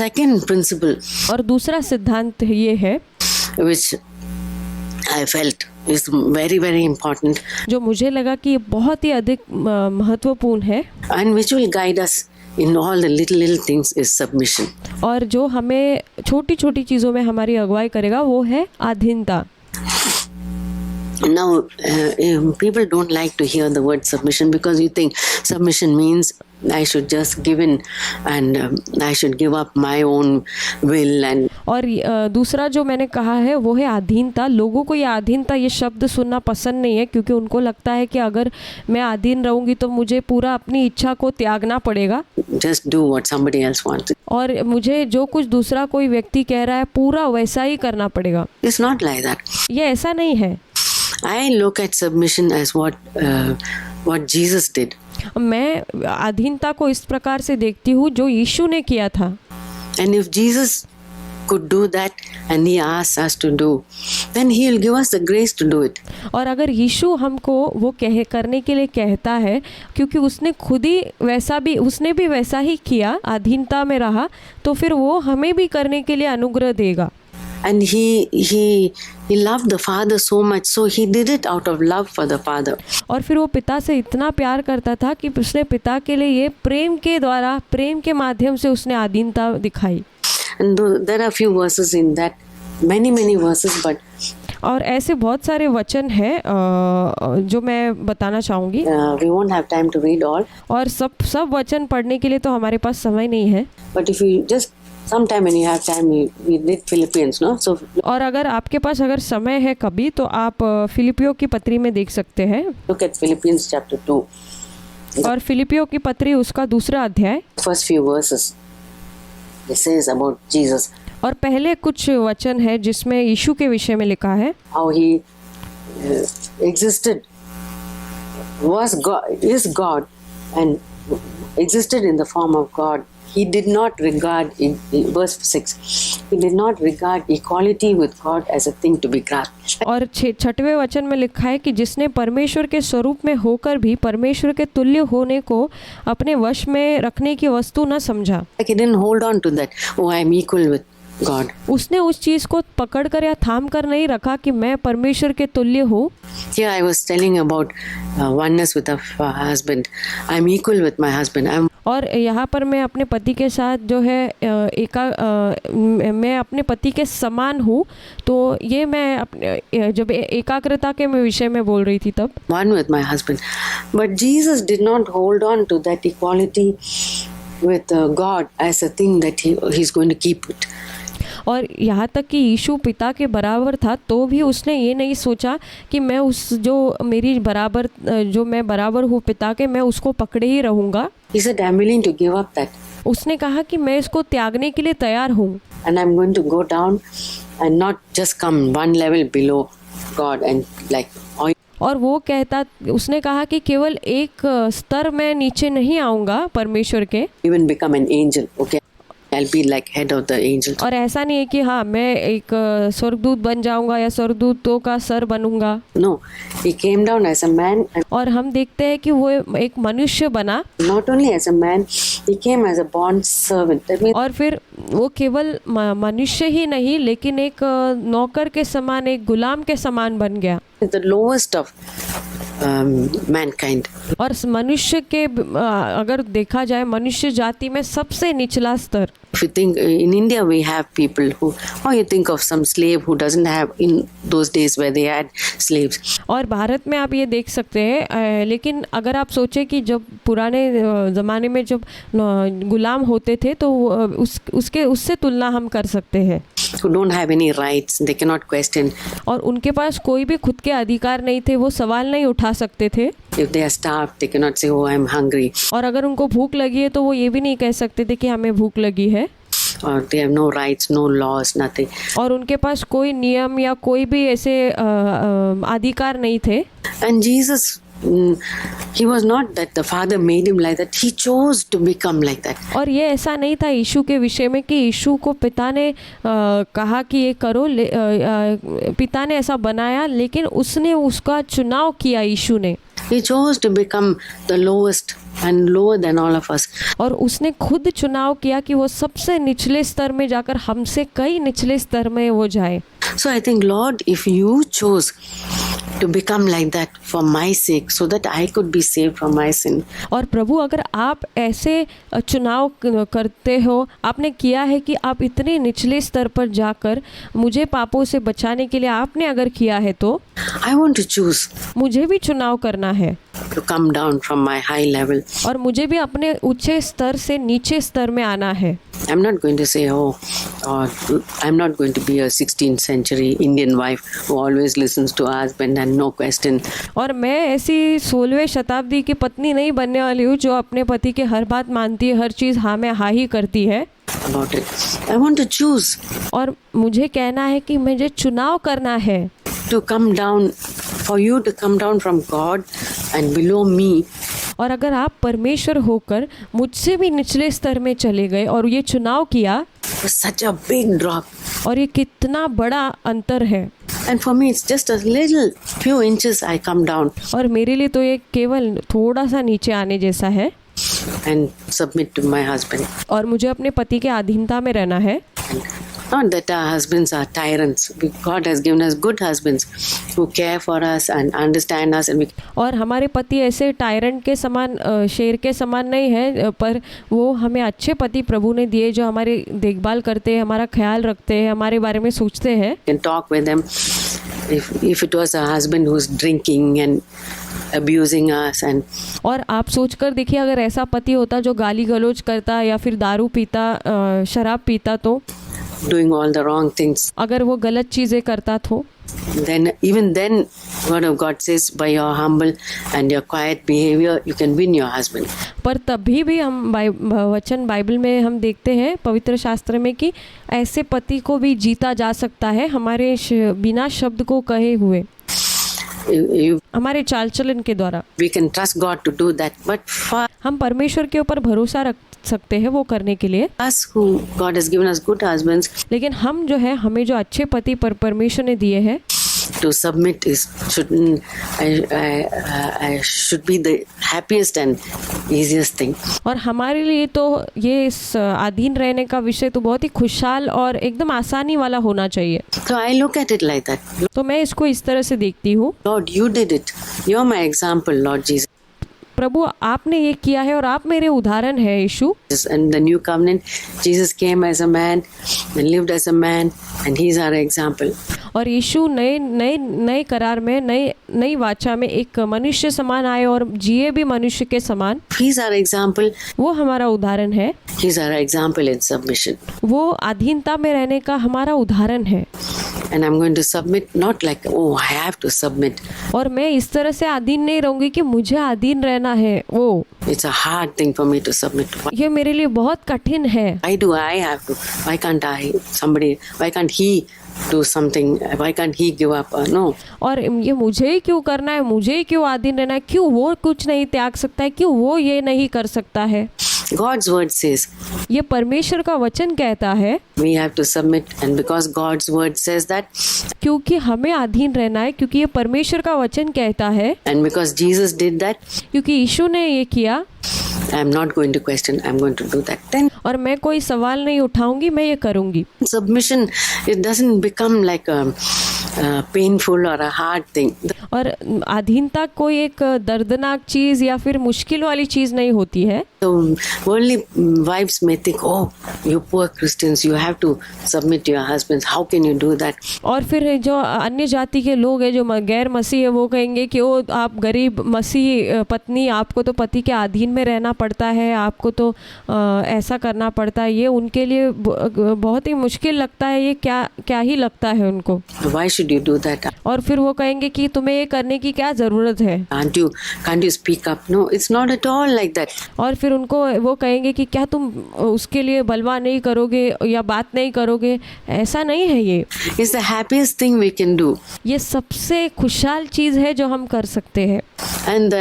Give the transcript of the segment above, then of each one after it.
second principle, और दूसरा सिद्धांत ये है which I felt is very, very important, जो मुझे लगा कि ये बहुत ही अधिक महत्वपूर्ण है and which will guide us in all the little things, is submission. और जो हमें छोटी छोटी चीज़ों में हमारी अगुवाई करेगा वो है अधीनता। Now, people don't like to hear the word submission because you think submission means I should just give in and I should give up my own will and और दूसरा जो मैंने कहा है वो है अधीनता। लोगों को ये अधीनता ये शब्द सुनना पसंद नहीं है क्योंकि उनको लगता है कि अगर मैं अधीन रहूँगी तो मुझे पूरा अपनी इच्छा को त्यागना पड़ेगा just do what somebody else wants. और मुझे जो कुछ दूसरा कोई व्यक्ति कह रहा है पूरा वैसा ही करना पड़ेगा। It's not like that. ये ऐसा नहीं है। I look at submission as what Jesus did. मैं अधीनता को इस प्रकार से देखती हूँ जो यीशु ने किया था। And if Jesus could do that and he asks us to do, then he will give us the grace to do it. और अगर यीशु हमको वो करने के लिए कहता है क्योंकि उसने खुद ही उसने भी वैसा ही किया, अधीनता में रहा, तो फिर वो हमें भी करने के लिए अनुग्रह देगा। And he loved the Father so much, so he did it out of love for the Father. और फिर वो पिता से इतना प्यार करता था कि उसने पिता के लिए ये प्रेम के माध्यम से उसने अधीनता दिखाई। And there are few verses in that, many verses, but और ऐसे बहुत सारे वचन हैं जो मैं बताना चाहूँगी। we won't have time to read all. और सब वचन पढ़ने के लिए तो हमारे पास समय नहीं है। But if you just sometime when you have time, we read Philippians, no? So और अगर आपके पास अगर समय है कभी तो आप फिलिपियों की पत्री में देख सकते हैं। look at Philippians chapter 2. और फिलिपियों की पत्री उसका दूसरा अध्याय, First few verses, it says about Jesus, और पहले कुछ वचन है जिसमें यीशु के विषय में लिखा है how he existed, was God, is God, and existed in the form of God. He did not regard, in verse 6, he did not regard equality with God as a thing to be grasped. और 6वें वचन में लिखा है कि जिसने परमेश्वर के स्वरूप में होकर भी परमेश्वर के तुल्य होने को अपने वश में रखने की वस्तु न समझा। Like he didn't hold on to that, oh I am equal with God. उसने उस चीज को पकड़ कर या थाम कर नहीं रखा कि मैं परमेश्वर के तुल्य हूँ। Here I was telling about oneness with a husband. I am equal with my husband. और यहाँ पर मैं अपने पति के साथ जो है मैं अपने पति के समान हूँ, तो ये मैं अपने जब एकाग्रता के विषय में बोल रही थी तब। One with my husband. But Jesus did not hold on to that equality with God as a thing that he's going to keep it. और यहाँ तक कि यीशु पिता के बराबर था तो भी उसने ये नहीं सोचा कि मैं मैं बराबर हूँ पिता के, मैं उसको पकड़े ही रहूँगा। He said, I'm willing to give up that. उसने कहा कि मैं इसको त्यागने के लिए तैयार हूँ। And I'm going to go down and not just come one level below God and like. और उसने कहा कि केवल एक स्तर में नीचे नहीं आऊँगा परमेश्वर के। Even become an angel, okay? I'll be like head of the angels. और ऐसा नहीं है कि हाँ मैं एक स्वर्गदूत बन जाऊंगा या स्वर्गदूतों का सर बनूंगा। No, he came down as a man. और हम देखते हैं कि वो एक मनुष्य बना। Not only as a man, he came as a bond servant. That means और फिर वो केवल मनुष्य ही नहीं लेकिन एक नौकर के समान, एक गुलाम के समान बन गया। the lowest of mankind. और मनुष्य के अगर देखा जाए मनुष्य जाति में सबसे निचला स्तर। If you think in India we have people who, or you think of some slave who doesn't have in those days where they had slaves. और भारत में आप ये देख सकते हैं, लेकिन अगर आप सोचें कि जब पुराने ज़माने में जब गुलाम होते थे तो उससे तुलना हम कर सकते हैं। Who don't have any rights, they cannot question. और उनके पास कोई भी खुद के अधिकार नहीं थे, वो सवाल नहीं उठा सकते थे। If they are starved, they cannot say, "Oh, I am hungry." और अगर उनको भूख लगी है तो वो ये भी नहीं कह सकते थे कि हमें भूख लगी है। Or they have no rights, no laws, nothing. और उनके पास कोई नियम या कोई भी ऐसे अधिकार नहीं थे। And Jesus, he was not that the Father made him like that. He chose to become like that. और ये ऐसा नहीं था यीशु के विषय में कि यीशु को पिता ने कहा कि ये करो, पिता ने ऐसा बनाया, लेकिन उसने उसका चुनाव किया यीशु ने। He chose to become the lowest and lower than all of us. और उसने खुद चुनाव किया कि वो सबसे निचले स्तर में जाकर हमसे कई निचले स्तर में वो जाए। So I think, Lord, if you chose to become like that for my sake, so that I could be saved from my sin, और प्रभु अगर आप ऐसे चुनाव करते हो, आपने किया है कि आप इतने निचले स्तर पर जाकर मुझे पापों से बचाने के लिए आपने अगर किया है तो I want to choose मुझे भी चुनाव करना है to come down from my high level. और मुझे भी अपने ऊंचे स्तर से नीचे स्तर में आना है। I'm not going to say, I'm not going to be a 16th century Indian wife who always listens to her husband and no question. और मैं ऐसी 16वीं शताब्दी की पत्नी नहीं बनने वाली हूँ जो अपने पति के हर बात मानती है, हर चीज़ हाँ में हाँ ही करती है। About it. I want to choose और मुझे कहना है कि मुझे चुनाव करना है to come down, for you to come down from God and below me. और अगर आप परमेश्वर होकर मुझसे भी निचले स्तर में चले गए और ये चुनाव किया, Was such a big drop. और ये कितना बड़ा अंतर है। And for me, it's just a little few inches I come down और मेरे लिए तो ये केवल थोड़ा सा नीचे आने जैसा है and submit to my husband. और मुझे अपने पति के अधीनता में रहना है। Not that our husbands are tyrants. God has given us good husbands who care for us and understand us. And we, और हमारे पति ऐसे टायरेंट के समान शेर के समान नहीं है, पर वो हमें अच्छे पति प्रभु ने दिए जो हमारी देखभाल करते हैं, हमारा ख्याल रखते हैं, हमारे बारे में सोचते हैं। can talk with them. If it was a husband who's drinking and abusing us and और आप सोचकर देखिए, अगर ऐसा पति होता जो गाली गलौज करता या फिर दारू पीता, शराब पीता, तो doing all the wrong things, अगर वो गलत चीज़ें करता तो even then word of God says by your humble and your quiet behavior you can win your husband. पर तभी भी हम वचन बाइबल में हम देखते हैं पवित्र शास्त्र में कि ऐसे पति को भी जीता जा सकता है हमारे बिना शब्द को कहे हुए, हमारे चाल चलन के द्वारा। We can trust God to do that, but for हम परमेश्वर के ऊपर भरोसा रख सकते हैं वो करने के लिए। us who God has given us good husbands, लेकिन हम जो है, हमें जो अच्छे पति परमेश्वर ने दिए हैं, to submit is should be the happiest and easiest thing. और हमारे लिए तो ये अधीन रहने का विषय तो बहुत ही खुशहाल और एकदम आसानी वाला होना चाहिए। So I look at it like that. तो मैं इसको इस तरह से देखती हूँ, Lord, you did it. You're my example, Lord Jesus. प्रभु आपने ये किया है और आप मेरे उदाहरण है यीशु। And the new covenant, Jesus came as a man and lived as a man, and he's our example. और यीशु नए करार में, नई वाचा में एक मनुष्य समान आए और जिए भी मनुष्य के समान। He's our example. वो हमारा उदाहरण है। He's our example in submission. वो अधीनता में रहने का हमारा उदाहरण है। And I'm going to submit, not like, oh, I have to submit. और मैं इस तरह से अधीन नहीं रहूंगी कि मुझे अधीन रहना है। वो It's a hard thing for me to submit. ये मेरे लिए बहुत कठिन है। Why do I have to? Why can't I? Why can't he do something? Why can't he give up? No. और ये मुझे ही क्यों करना है, मुझे ही क्यों अधीन रहना है, क्यों वो कुछ नहीं त्याग सकता है, क्यों वो ये नहीं कर सकता है। God's word says ये परमेश्वर का वचन कहता है we have to submit, and because God's word says that, क्योंकि हमें अधीन रहना है, क्योंकि ये परमेश्वर का वचन कहता है, and because Jesus did that, क्योंकि यीशु ने ये किया, I'm not going to question, I'm going to do that. Then और मैं कोई सवाल नहीं उठाऊंगी, मैं ये करूंगी। submission, it doesn't become like a painful or a hard thing. और अधीनता कोई एक दर्दनाक चीज या फिर मुश्किल वाली चीज नहीं होती है। So worldly wives may think, oh, you poor Christians, you have to submit to your husbands. How can you do that? और फिर जो अन्य जाति के लोग हैं जो गैर मसीह है, वो कहेंगे कि ओ आप गरीब मसीह पत्नी, आपको तो पति के अधीन में रहना पड़ता है, आपको तो ऐसा करना पड़ता है। ये उनके लिए बहुत ही मुश्किल लगता है, ये क्या ही लगता है उनको। Why should you do that? और फिर वो कहेंगे कि तुम्हें ये करने की क्या ज़रूरत है। Can't you speak up? No, it's not at all like that. और फिर उनको वो कहेंगे कि क्या तुम उसके लिए बलवा नहीं करोगे या बात नहीं करोगे, ऐसा नहीं है। ये It's the happiest thing we can do. ये सबसे खुशहाल चीज़ है जो हम कर सकते हैं। And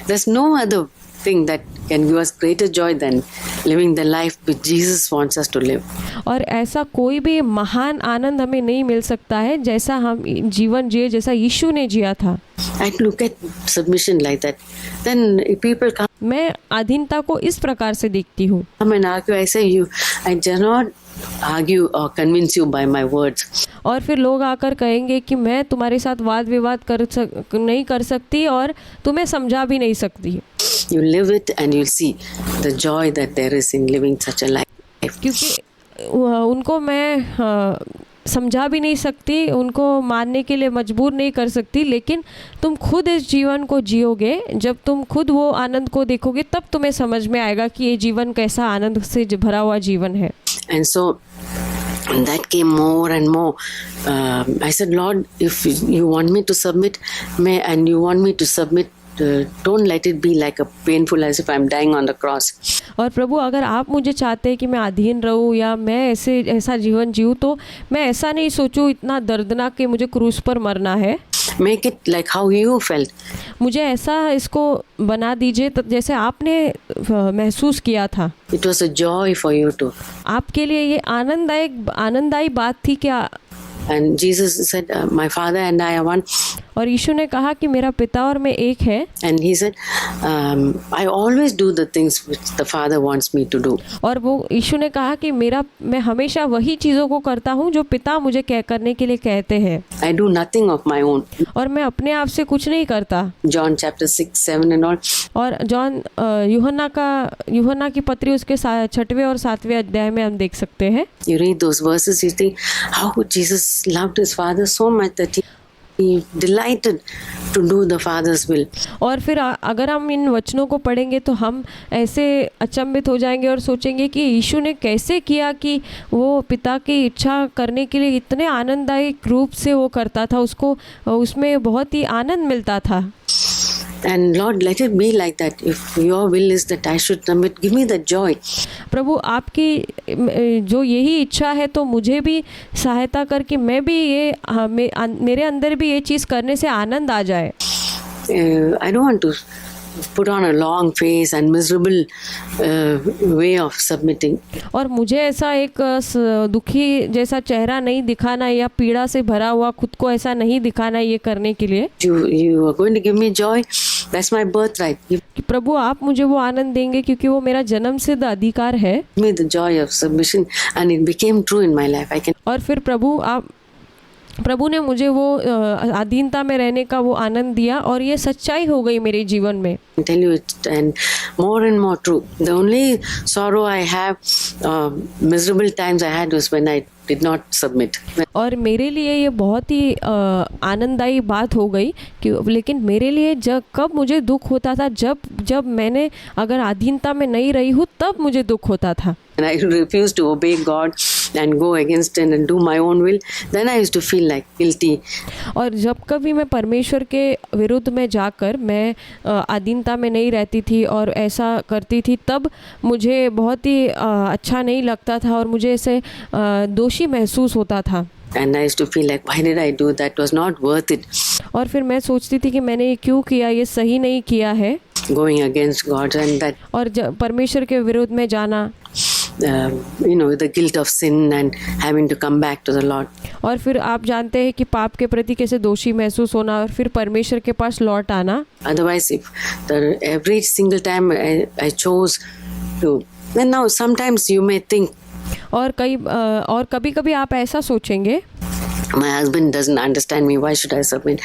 there's no other thing that can give us greater joy than living the life which Jesus wants us to live. और ऐसा कोई भी महान आनंद हमें नहीं मिल सकता है जैसा हम जीवन जिए, जैसा यीशु ने जिया था। I look at submission like that. Then people come मैं अधीनता को इस प्रकार से देखती हूँ। and argue. I say, I dare not argue or convince you by my words. और फिर लोग आकर कहेंगे कि मैं तुम्हारे साथ वाद विवाद नहीं कर सकती और तुम्हें समझा भी नहीं सकती। You live it and you'll see the joy that there is in living such a life. क्योंकि उनको मैं समझा भी नहीं सकती, उनको मानने के लिए मजबूर नहीं कर सकती, लेकिन तुम खुद इस जीवन को जियोगे, जब तुम खुद वो आनंद को देखोगे तब तुम्हें समझ में आएगा कि ये जीवन कैसा आनंद से भरा हुआ जीवन है। And so that came more and more. I said, Lord, if you want me to submit, and you want me to submit, don't let it be like a painful as if I'm dying on the cross. और प्रभु, अगर आप मुझे चाहते हैं कि मैं अधीन रहूं या मैं ऐसा जीवन जीऊँ, तो मैं ऐसा नहीं सोचूं इतना दर्दनाक कि मुझे क्रूस पर मरना है। Make it like how you felt. मुझे ऐसा इसको बना दीजिए जैसे आपने महसूस किया था। It was a joy for you too. आपके लिए ये आनंददायी बात थी क्या? And Jesus said, my Father and I are one. और यीशु ने कहा कि मेरा पिता और मैं एक है। And he said, I always do the things which the Father wants me to do. और वो यीशु ने कहा कि मैं हमेशा वही चीज़ों को करता हूँ जो पिता मुझे करने के लिए कहते हैं। I do nothing of my own. और मैं अपने आप से कुछ नहीं करता। John chapter 6, 7 and all. और यूहन्ना की पत्री उसके 6वें और 7वें अध्याय में हम देख सकते हैं। You read those verses, you think how Jesus loved his Father so much that he delighted to do the Father's will. और फिर अगर हम इन वचनों को पढ़ेंगे तो हम ऐसे अचंभित हो जाएंगे और सोचेंगे कि यीशु ने कैसे किया कि वो पिता की इच्छा करने के लिए इतने आनंददायक रूप से वो करता था, उसको उसमें बहुत ही आनंद मिलता था। And Lord, let it be like that. If your will is that I should submit, give me the joy. प्रभु, आपकी जो यही इच्छा है तो मुझे भी सहायता कर कि मैं भी मेरे अंदर भी ये चीज़ करने से आनंद आ जाए। I don't want to put on a long face and miserable way of submitting. और मुझे ऐसा एक दुखी जैसा चेहरा नहीं दिखाना या पीड़ा से भरा हुआ खुद को ऐसा नहीं दिखाना ये करने के लिए। You are going to give me joy. That's my birthright. कि प्रभु, आप मुझे वो आनंद देंगे क्योंकि वो मेरा जन्मसिद्ध अधिकार है। Give me the joy of submission, and it became true in my life. और फिर प्रभु ने मुझे वो अधीनता में रहने का वो आनंद दिया और ये सच्चाई हो गई मेरे जीवन में। I tell you it, and more true. The only sorrow I have, miserable times I had was when I did not submit. और मेरे लिए ये बहुत ही आनंददायी बात हो गई कि लेकिन मेरे लिए कब मुझे दुख होता था, जब मैंने अगर अधीनता में नहीं रही हूँ तब मुझे दुख होता था। And I refused to obey God and go against it and do my own will. Then I used to feel like guilty. और जब कभी मैं परमेश्वर के विरुद्ध में जाकर मैं अधीनता में नहीं रहती थी और ऐसा करती थी, तब मुझे बहुत ही अच्छा नहीं लगता था और मुझे ऐसे दोषी महसूस होता था। And I used to feel like, why did I do that? It was not worth it. और फिर मैं सोचती थी कि मैंने ये क्यों किया, ये सही नहीं किया है। Going against God and that. और परमेश्वर के विरुद्ध में जाना। The guilt of sin and having to come back to the Lord. और फिर आप जानते हैं कि पाप के प्रति कैसे दोषी महसूस होना और फिर परमेश्वर के पास लौट आना। Otherwise, if every single time I chose to, then now sometimes you may think. और कभी-कभी आप ऐसा सोचेंगे, My husband doesn't understand me. Why should I submit?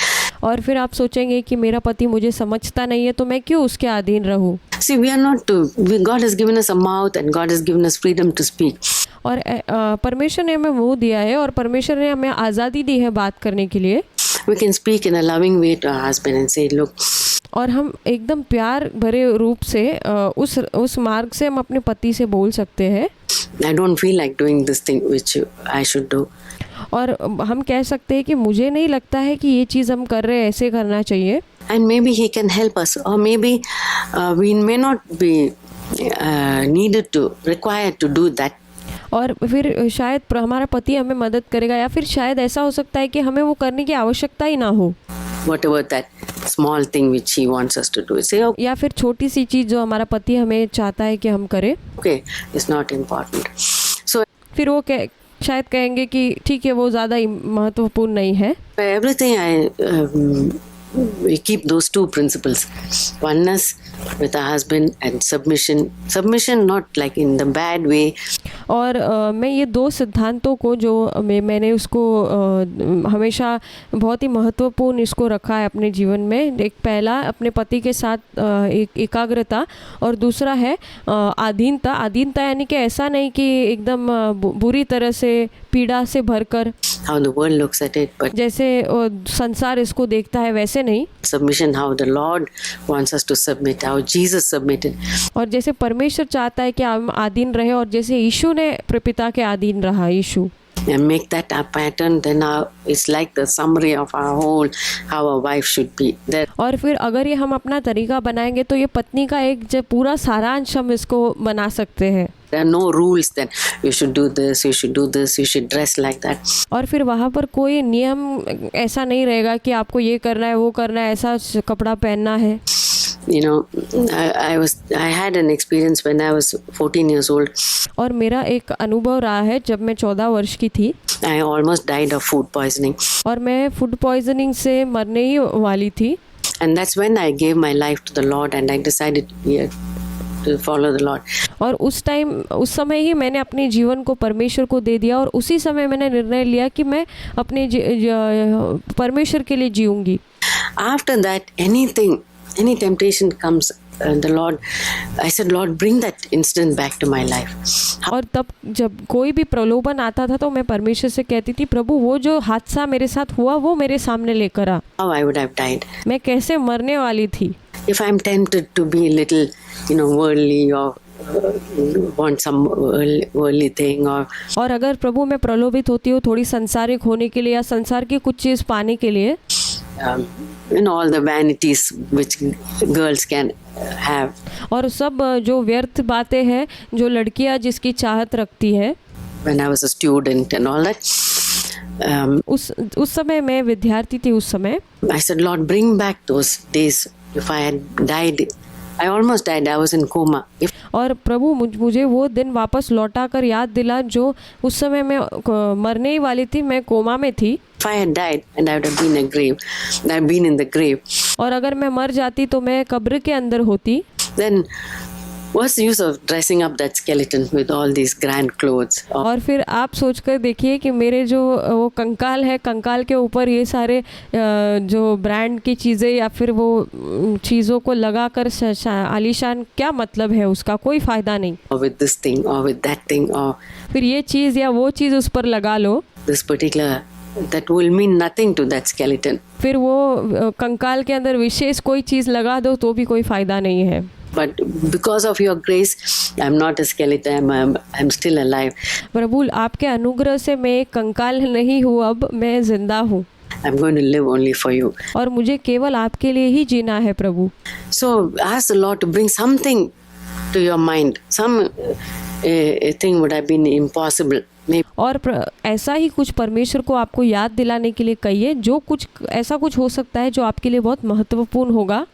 और फिर आप सोचेंगे कि मेरा पति मुझे समझता नहीं है तो मैं क्यों उसके अधीन रहूं। See, God has given us a mouth and God has given us freedom to speak. और परमेश्वर ने हमें मुंह दिया है और परमेश्वर ने हमें आज़ादी दी है बात करने के लिए। We can speak in a loving way to our husband and say, look. और हम एकदम प्यार भरे रूप से उस मार्ग से हम अपने पति से बोल सकते हैं, I don't feel like doing this thing which I should do. और हम कह सकते हैं कि मुझे नहीं लगता है कि ये चीज़ हम कर रहे हैं, ऐसे करना चाहिए। And maybe he can help us, or maybe we may not be required to do that. और फिर शायद हमारा पति हमें मदद करेगा, या फिर शायद ऐसा हो सकता है कि हमें वो करने की आवश्यकता ही ना हो। whatever that small thing which he wants us to do. Say, या फिर छोटी सी चीज़ जो हमारा पति हमें चाहता है कि हम करें, okay, it's not important. So फिर वो शायद कहेंगे कि ठीक है वो ज़्यादा महत्वपूर्ण नहीं है. everything we keep those two principles. Oneness with our husband and submission not like in the bad way. और मैं ये दो सिद्धांतों को जो मैंने उसको हमेशा बहुत ही महत्वपूर्ण इसको रखा है अपने जीवन में. एक पहला अपने पति के साथ एक एकाग्रता, और दूसरा है अधीनता. अधीनता यानी कि ऐसा नहीं कि एकदम बुरी तरह से पीड़ा से भरकर, how the world looks at it, but जैसे संसार इसको देखता है वैसे नहीं. submission how the Lord wants us to submit, how Jesus submitted. और जैसे परमेश्वर चाहता है कि हम अधीन रहे, और जैसे यीशु ने पिता के अधीन रहा, यीशु. And make that our pattern, then it's like the summary of our whole how a wife should be. That और फिर अगर ये हम अपना तरीका बनाएंगे तो ये पत्नी का एक जब पूरा सारांश हम इसको बना सकते हैं. there are no rules that you should do this, you should do this, you should dress like that. और फिर वहाँ पर कोई नियम ऐसा नहीं रहेगा कि आपको ये करना है वो करना है, ऐसा कपड़ा पहनना है. You know, I had an experience when I was 14 years old. और मेरा एक अनुभव रहा है जब मैं 14 वर्ष की थी. I almost died of food poisoning. और मैं फूड पॉइजनिंग से मरने ही वाली थी. And that's when I gave my life to the Lord and I decided to follow the Lord. और उस समय ही मैंने अपने जीवन को परमेश्वर को दे दिया, और उसी समय मैंने निर्णय लिया कि मैं अपने परमेश्वर के लिए जीऊंगी. After that, any temptation comes, the Lord, I said, Lord, bring that incident back to my life. और तब जब कोई भी प्रलोभन आता था तो मैं परमेश्वर से कहती थी, प्रभु वो जो हादसा मेरे साथ हुआ वो मेरे सामने लेकर आ. How I would have died. मैं कैसे मरने वाली थी. If I'm tempted to be a little, worldly or want some worldly thing और अगर प्रभु मैं प्रलोभित होती हूँ थोड़ी सांसारिक होने के लिए या संसार की कुछ चीज़ पाने के लिए, all the vanities which girls can have. और सब जो व्यर्थ बातें हैं जो लड़कियां जिसकी चाहत रखती है. When I was a student and all that. उस समय मैं विद्यार्थी थी. उस समय I said, Lord, bring back those days. If I had died, I almost died. I was in coma. और प्रभु मुझे वो दिन वापस लौटा कर याद दिला जो उस समय मैं मरने ही वाली थी, मैं कोमा में थी. If I had died and I would have been I'd been in the grave. और अगर मैं मर जाती तो मैं कब्र के अंदर होती. Then what's the use of dressing up that skeleton with all these grand clothes? और फिर आप सोचकर देखिए कि मेरे जो वो कंकाल है, कंकाल के ऊपर ये सारे जो ब्रांड की चीज़ें या फिर वो चीज़ों को लगाकर आलीशान, क्या मतलब है उसका, कोई फ़ायदा नहीं. Or with this thing or with that thing or फिर ये चीज़ या वो चीज़ उस पर लगा लो. this particular, that will mean nothing to that skeleton. फिर वो कंकाल के अंदर विशेष कोई चीज़ लगा दो तो भी कोई फ़ायदा नहीं है. But because of your grace, I'm not a skeleton. I'm still alive. प्रभु आपके अनुग्रह से मैं एक कंकाल नहीं हूँ, अब मैं जिंदा हूँ. I'm going to live only for you. और मुझे केवल आपके लिए ही जीना है प्रभु. So ask the Lord to bring something to your mind. Some thing would have been impossible. Maybe. और ऐसा ही कुछ परमेश्वर को आपको याद दिलाने के लिए कहिए, जो कुछ ऐसा कुछ हो सकता है जो आपके लिए बहुत महत्वपूर्ण होगा.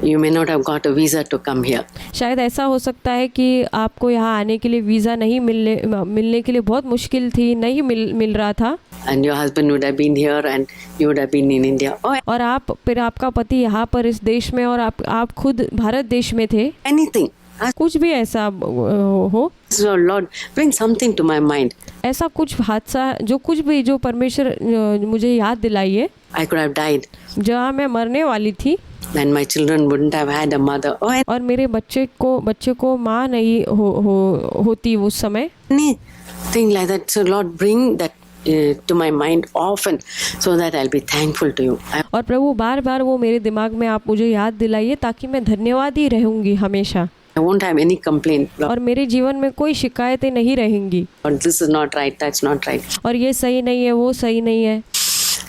You may not have got a visa to come here. शायद ऐसा हो सकता है कि आपको यहाँ आने के लिए वीज़ा नहीं मिलने के लिए बहुत मुश्किल थी, नहीं मिल रहा था. And your husband would have been here and you would have been in India. और फिर आपका पति यहाँ पर इस देश में और आप खुद भारत देश में थे. Anything. कुछ भी ऐसा हो. So Lord, bring something to my mind. ऐसा कुछ हादसा जो कुछ भी जो परमेश्वर मुझे याद दिलाइए. I could have died. जहाँ मैं मरने वाली थी. And my children wouldn't have had a mother. और मेरे बच्चे को माँ नहीं होती उस समय. Anything like that. So Lord, bring that to my mind often so that I'll be thankful to you. और प्रभु बार बार वो मेरे दिमाग में आप मुझे याद दिलाइए ताकि मैं धन्यवादी रहूँगी हमेशा. I won't have any complaint. और मेरे जीवन में कोई शिकायतें नहीं रहेंगी. Or this is not right, that's not right. और ये सही नहीं है, वो सही नहीं है.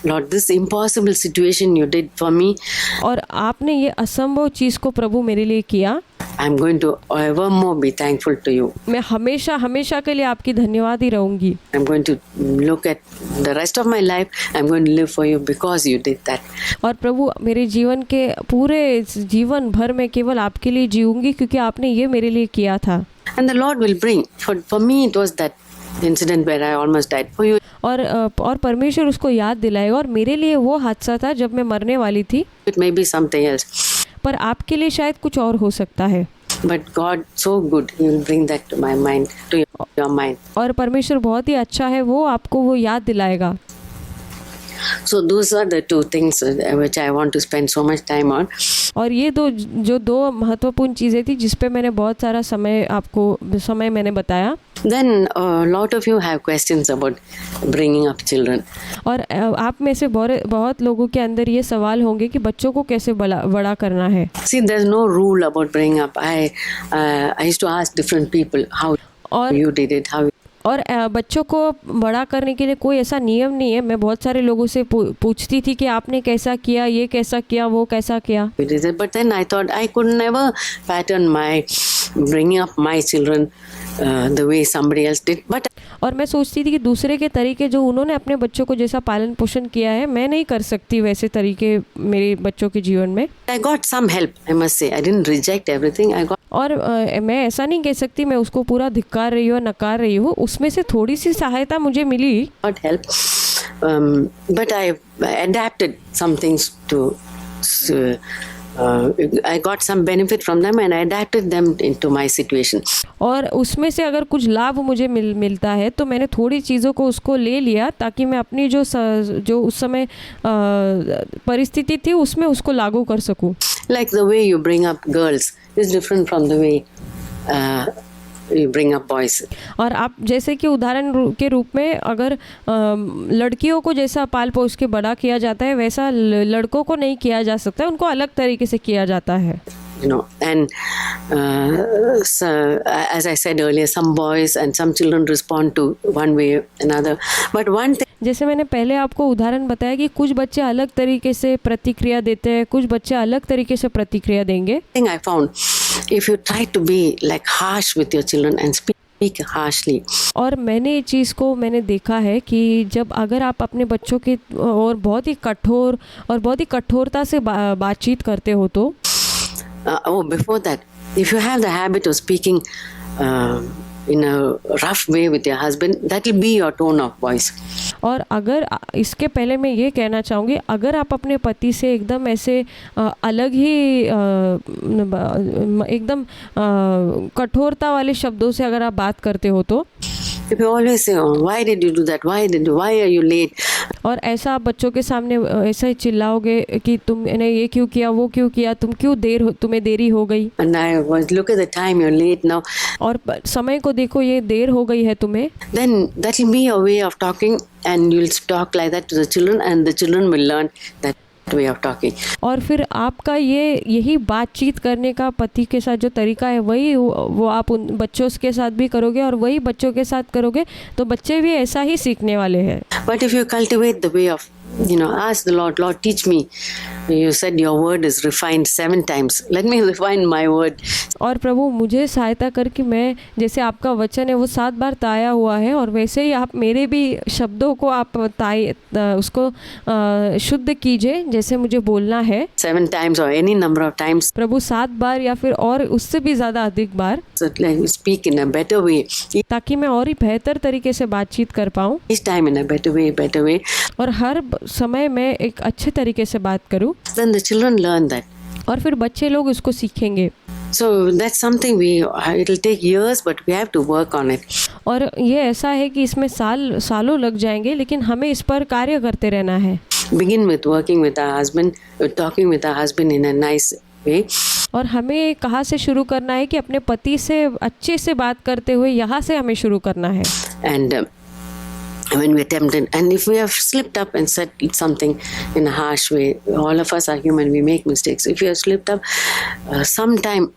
Lord, this impossible situation you did for me, और आपने ये असंभव चीज़ को प्रभु मेरे लिए किया। I'm going to evermore be thankful to you. मैं हमेशा हमेशा के लिए आपकी धन्यवाद ही रहूँगी। I'm going to look at the rest of my life. I'm going to live for you because you did that. और प्रभु मेरे जीवन के पूरे जीवन भर में केवल आपके लिए जीऊँगी क्योंकि आपने ये मेरे लिए किया था। And the Lord will bring. For me, it was that incident where I almost died. For you, और परमेश्वर उसको याद दिलाएगा। और मेरे लिए वो हादसा था जब मैं मरने वाली थी, it may be something else. पर आपके लिए शायद कुछ और हो सकता है। But God, so good, He will bring that to my mind, to your mind. और परमेश्वर बहुत ही अच्छा है, वो आपको वो याद दिलाएगा। So those are the two things which I want to spend so much time on. और ये दो महत्वपूर्ण चीज़ें थी जिस पे मैंने बहुत सारा समय मैंने बताया। Then a lot of you have questions about bringing up children. और आप में से बहुत लोगों के अंदर ये सवाल होंगे कि बच्चों को कैसे बड़ा करना है। See, there's no rule about bringing up. I used to ask different people how you did it, how. और बच्चों को बड़ा करने के लिए कोई ऐसा नियम नहीं है। मैं बहुत सारे लोगों से पूछती थी कि आपने कैसा किया, ये कैसा किया, वो कैसा किया। But then I thought I could never pattern my bringing up my children the way somebody else did. But और मैं सोचती थी कि दूसरे के तरीके जो उन्होंने अपने बच्चों को जैसा पालन पोषण किया है, मैं नहीं कर सकती वैसे तरीके मेरे बच्चों के जीवन में। I got some help, I must say. I didn't reject everything. I got. और मैं ऐसा नहीं कह सकती मैं उसको पूरा धिक्कार रही हूँ, नकार रही हूँ। उसमें से थोड़ी सी सहायता मुझे मिली। Got help, but I adapted some things to. I got some benefit from them and I adapted them into my situation. और उसमें से अगर कुछ लाभ मुझे मिलता है तो मैंने थोड़ी चीज़ों को उसको ले लिया ताकि मैं अपनी जो उस समय परिस्थिति थी उसमें उसको लागू कर सकूं। Like the way you bring up girls is different from the way you bring up boys. और आप जैसे कि उदाहरण के रूप में अगर लड़कियों को जैसा पाल पोस के बड़ा किया जाता है वैसा लड़कों को नहीं किया जा सकता, उनको अलग तरीके से किया जाता है। You know, and so, as I said earlier, some boys and some children respond to one way or another. But one thing, जैसे मैंने पहले आपको उदाहरण बताया कि कुछ बच्चे अलग तरीके से प्रतिक्रिया देते हैं, कुछ बच्चे अलग तरीके से प्रतिक्रिया देंगे। thing I found, if you try to be like harsh with your children and speak harshly, और मैंने ये चीज़ को मैंने देखा है कि जब अगर आप अपने बच्चों के और बहुत ही कठोर और बहुत ही कठोरता से बातचीत करते हो तो before that, if you have the habit of speaking in a rough way with your husband, that will be your tone of voice. और अगर इसके पहले मैं ये कहना चाहूँगी, अगर आप अपने पति से एकदम ऐसे अलग ही एकदम कठोरता वाले शब्दों से अगर आप बात करते हो तो If you always say, oh, why did you do that? Why are you late? और ऐसा आप बच्चों के सामने ऐसा ही चिल्लाओगे कि तुमने ये क्यों किया, वो क्यों किया, तुम्हें देरी हो गई। And I was, look at the time, you're late now. और समय को देखो, ये देर हो गई है तुम्हें। Then that will be your way of talking, and you'll talk like that to the children, and the children will learn that way of talking. और फिर आपका यही बातचीत करने का पति के साथ जो तरीका है वही वो आप उन बच्चों के साथ भी करोगे और वही बच्चों के साथ करोगे तो बच्चे भी ऐसा ही सीखने वाले हैं। But if you cultivate the way of, ask the Lord, Lord, teach me. You said your word is refined 7 times. Let me refine my word. और प्रभु मुझे सहायता कर कि मैं जैसे आपका वचन है वो 7 बार ताया हुआ है और वैसे ही आप मेरे भी शब्दों को आप उसको शुद्ध कीजिए जैसे मुझे बोलना है। 7 times or any number of times. प्रभु 7 बार या फिर और उससे भी ज़्यादा अधिक बार। So like you speak in a better way. ताकि मैं और ही बेहतर तरीके से बातचीत कर पाऊँ। Each time in a better way. और हर समय मैं एक अच्छे तरीके से बात करूँ। Then the children learn that. और फिर बच्चे लोग उसको सीखेंगे। So that's something it'll take years, but we have to work on it. और ये ऐसा है कि इसमें सालों लग जाएंगे लेकिन हमें इस पर कार्य करते रहना है। Begin with working with our husband, talking with our husband in a nice way. और हमें कहाँ से शुरू करना है कि अपने पति से अच्छे से बात करते हुए यहाँ से हमें शुरू करना है। And when we're tempted, and if we have slipped up and said something in a harsh way, all of us are human, we make mistakes. If you have slipped up, sometime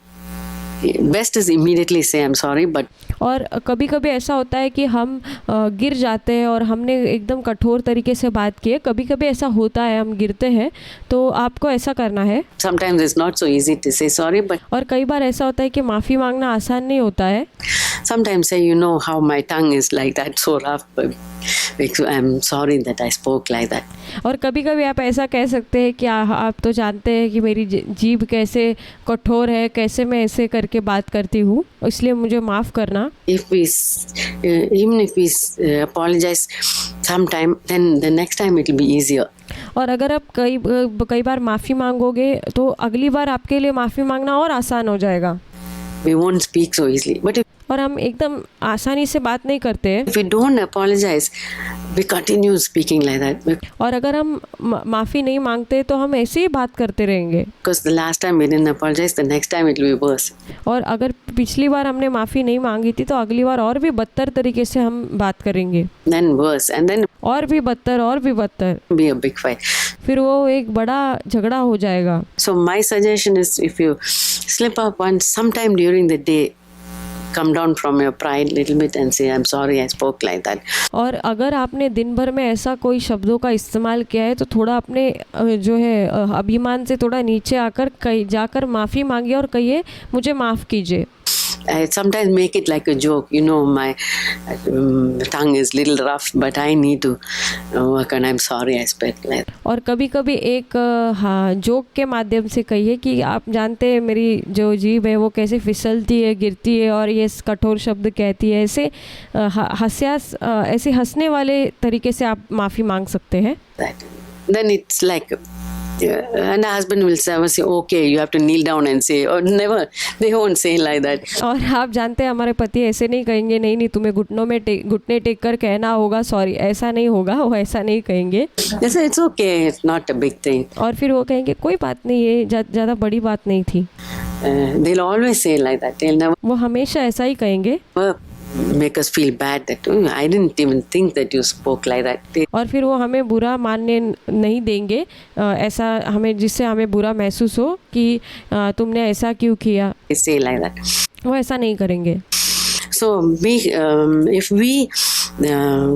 Best is immediately say I'm sorry, but और कभी कभी ऐसा होता है कि हम गिर जाते हैं और हमने एकदम कठोर तरीके से बात की है, कभी कभी ऐसा होता है हम गिरते हैं, तो आपको ऐसा करना है। sometimes it's not so easy to say sorry, but और कई बार ऐसा होता है कि माफ़ी मांगना आसान नहीं होता है। sometimes say, how my tongue is like that, so rough, but I'm sorry that I spoke like that. और कभी कभी आप ऐसा कह सकते हैं कि आप तो जानते हैं कि मेरी जीभ कैसे कठोर है, कैसे मैं ऐसे करके बात करती हूँ, इसलिए मुझे माफ़ करना। Even if we apologize sometime, then the next time it will be easier. और अगर आप कई बार माफ़ी मांगोगे तो अगली बार आपके लिए माफ़ी मांगना और आसान हो जाएगा। We won't speak so easily. But और हम एकदम आसानी से बात नहीं करते हैं। if we don't apologize, we continue speaking like that. और अगर हम माफ़ी नहीं मांगते तो हम ऐसे ही बात करते रहेंगे। Because the last time we didn't apologize, the next time it will be worse. और अगर पिछली बार हमने माफ़ी नहीं मांगी थी तो अगली बार और भी बदतर तरीके से हम बात करेंगे। Then worse, and then और भी बदतर be a big fight. फिर वो एक बड़ा झगड़ा हो जाएगा। So my suggestion is, if you slip up once, sometime during the day, come down from your pride little bit and say, I'm sorry I spoke like that. और अगर आपने दिन भर में ऐसा कोई शब्दों का इस्तेमाल किया है तो थोड़ा अपने जो है अभिमान से थोड़ा नीचे आकर जाकर माफ़ी मांगिए और कहिए मुझे माफ़ कीजिए। I sometimes make it like a joke, my tongue is little rough, but I need to work and I'm sorry I spoke like that. और कभी कभी एक जोक के माध्यम से कहिए कि आप जानते हैं मेरी जो जीभ है वो कैसे फिसलती है, गिरती है और ये कठोर शब्द कहती है, ऐसे हंसने वाले तरीके से आप माफ़ी मांग सकते हैं। Then it's like, and the husband will say, okay, you have to kneel down and say, or never, they won't say like that. और आप जानते हैं हमारे पति ऐसे नहीं कहेंगे, नहीं तुम्हें घुटने टेक कर कहना होगा सॉरी, ऐसा नहीं होगा, वो ऐसा नहीं कहेंगे। They say, it's okay, it's not a big thing. और फिर वो कहेंगे कोई बात नहीं, ये ज़्यादा बड़ी बात नहीं थी। They'll always say like that. They'll never वो हमेशा ऐसा ही कहेंगे। make us feel bad that I didn't even think that you spoke like that. और फिर वो हमें बुरा मानने नहीं देंगे, ऐसा हमें जिससे हमें बुरा महसूस हो कि तुमने ऐसा क्यों किया। They say like that. वो ऐसा नहीं करेंगे। So if we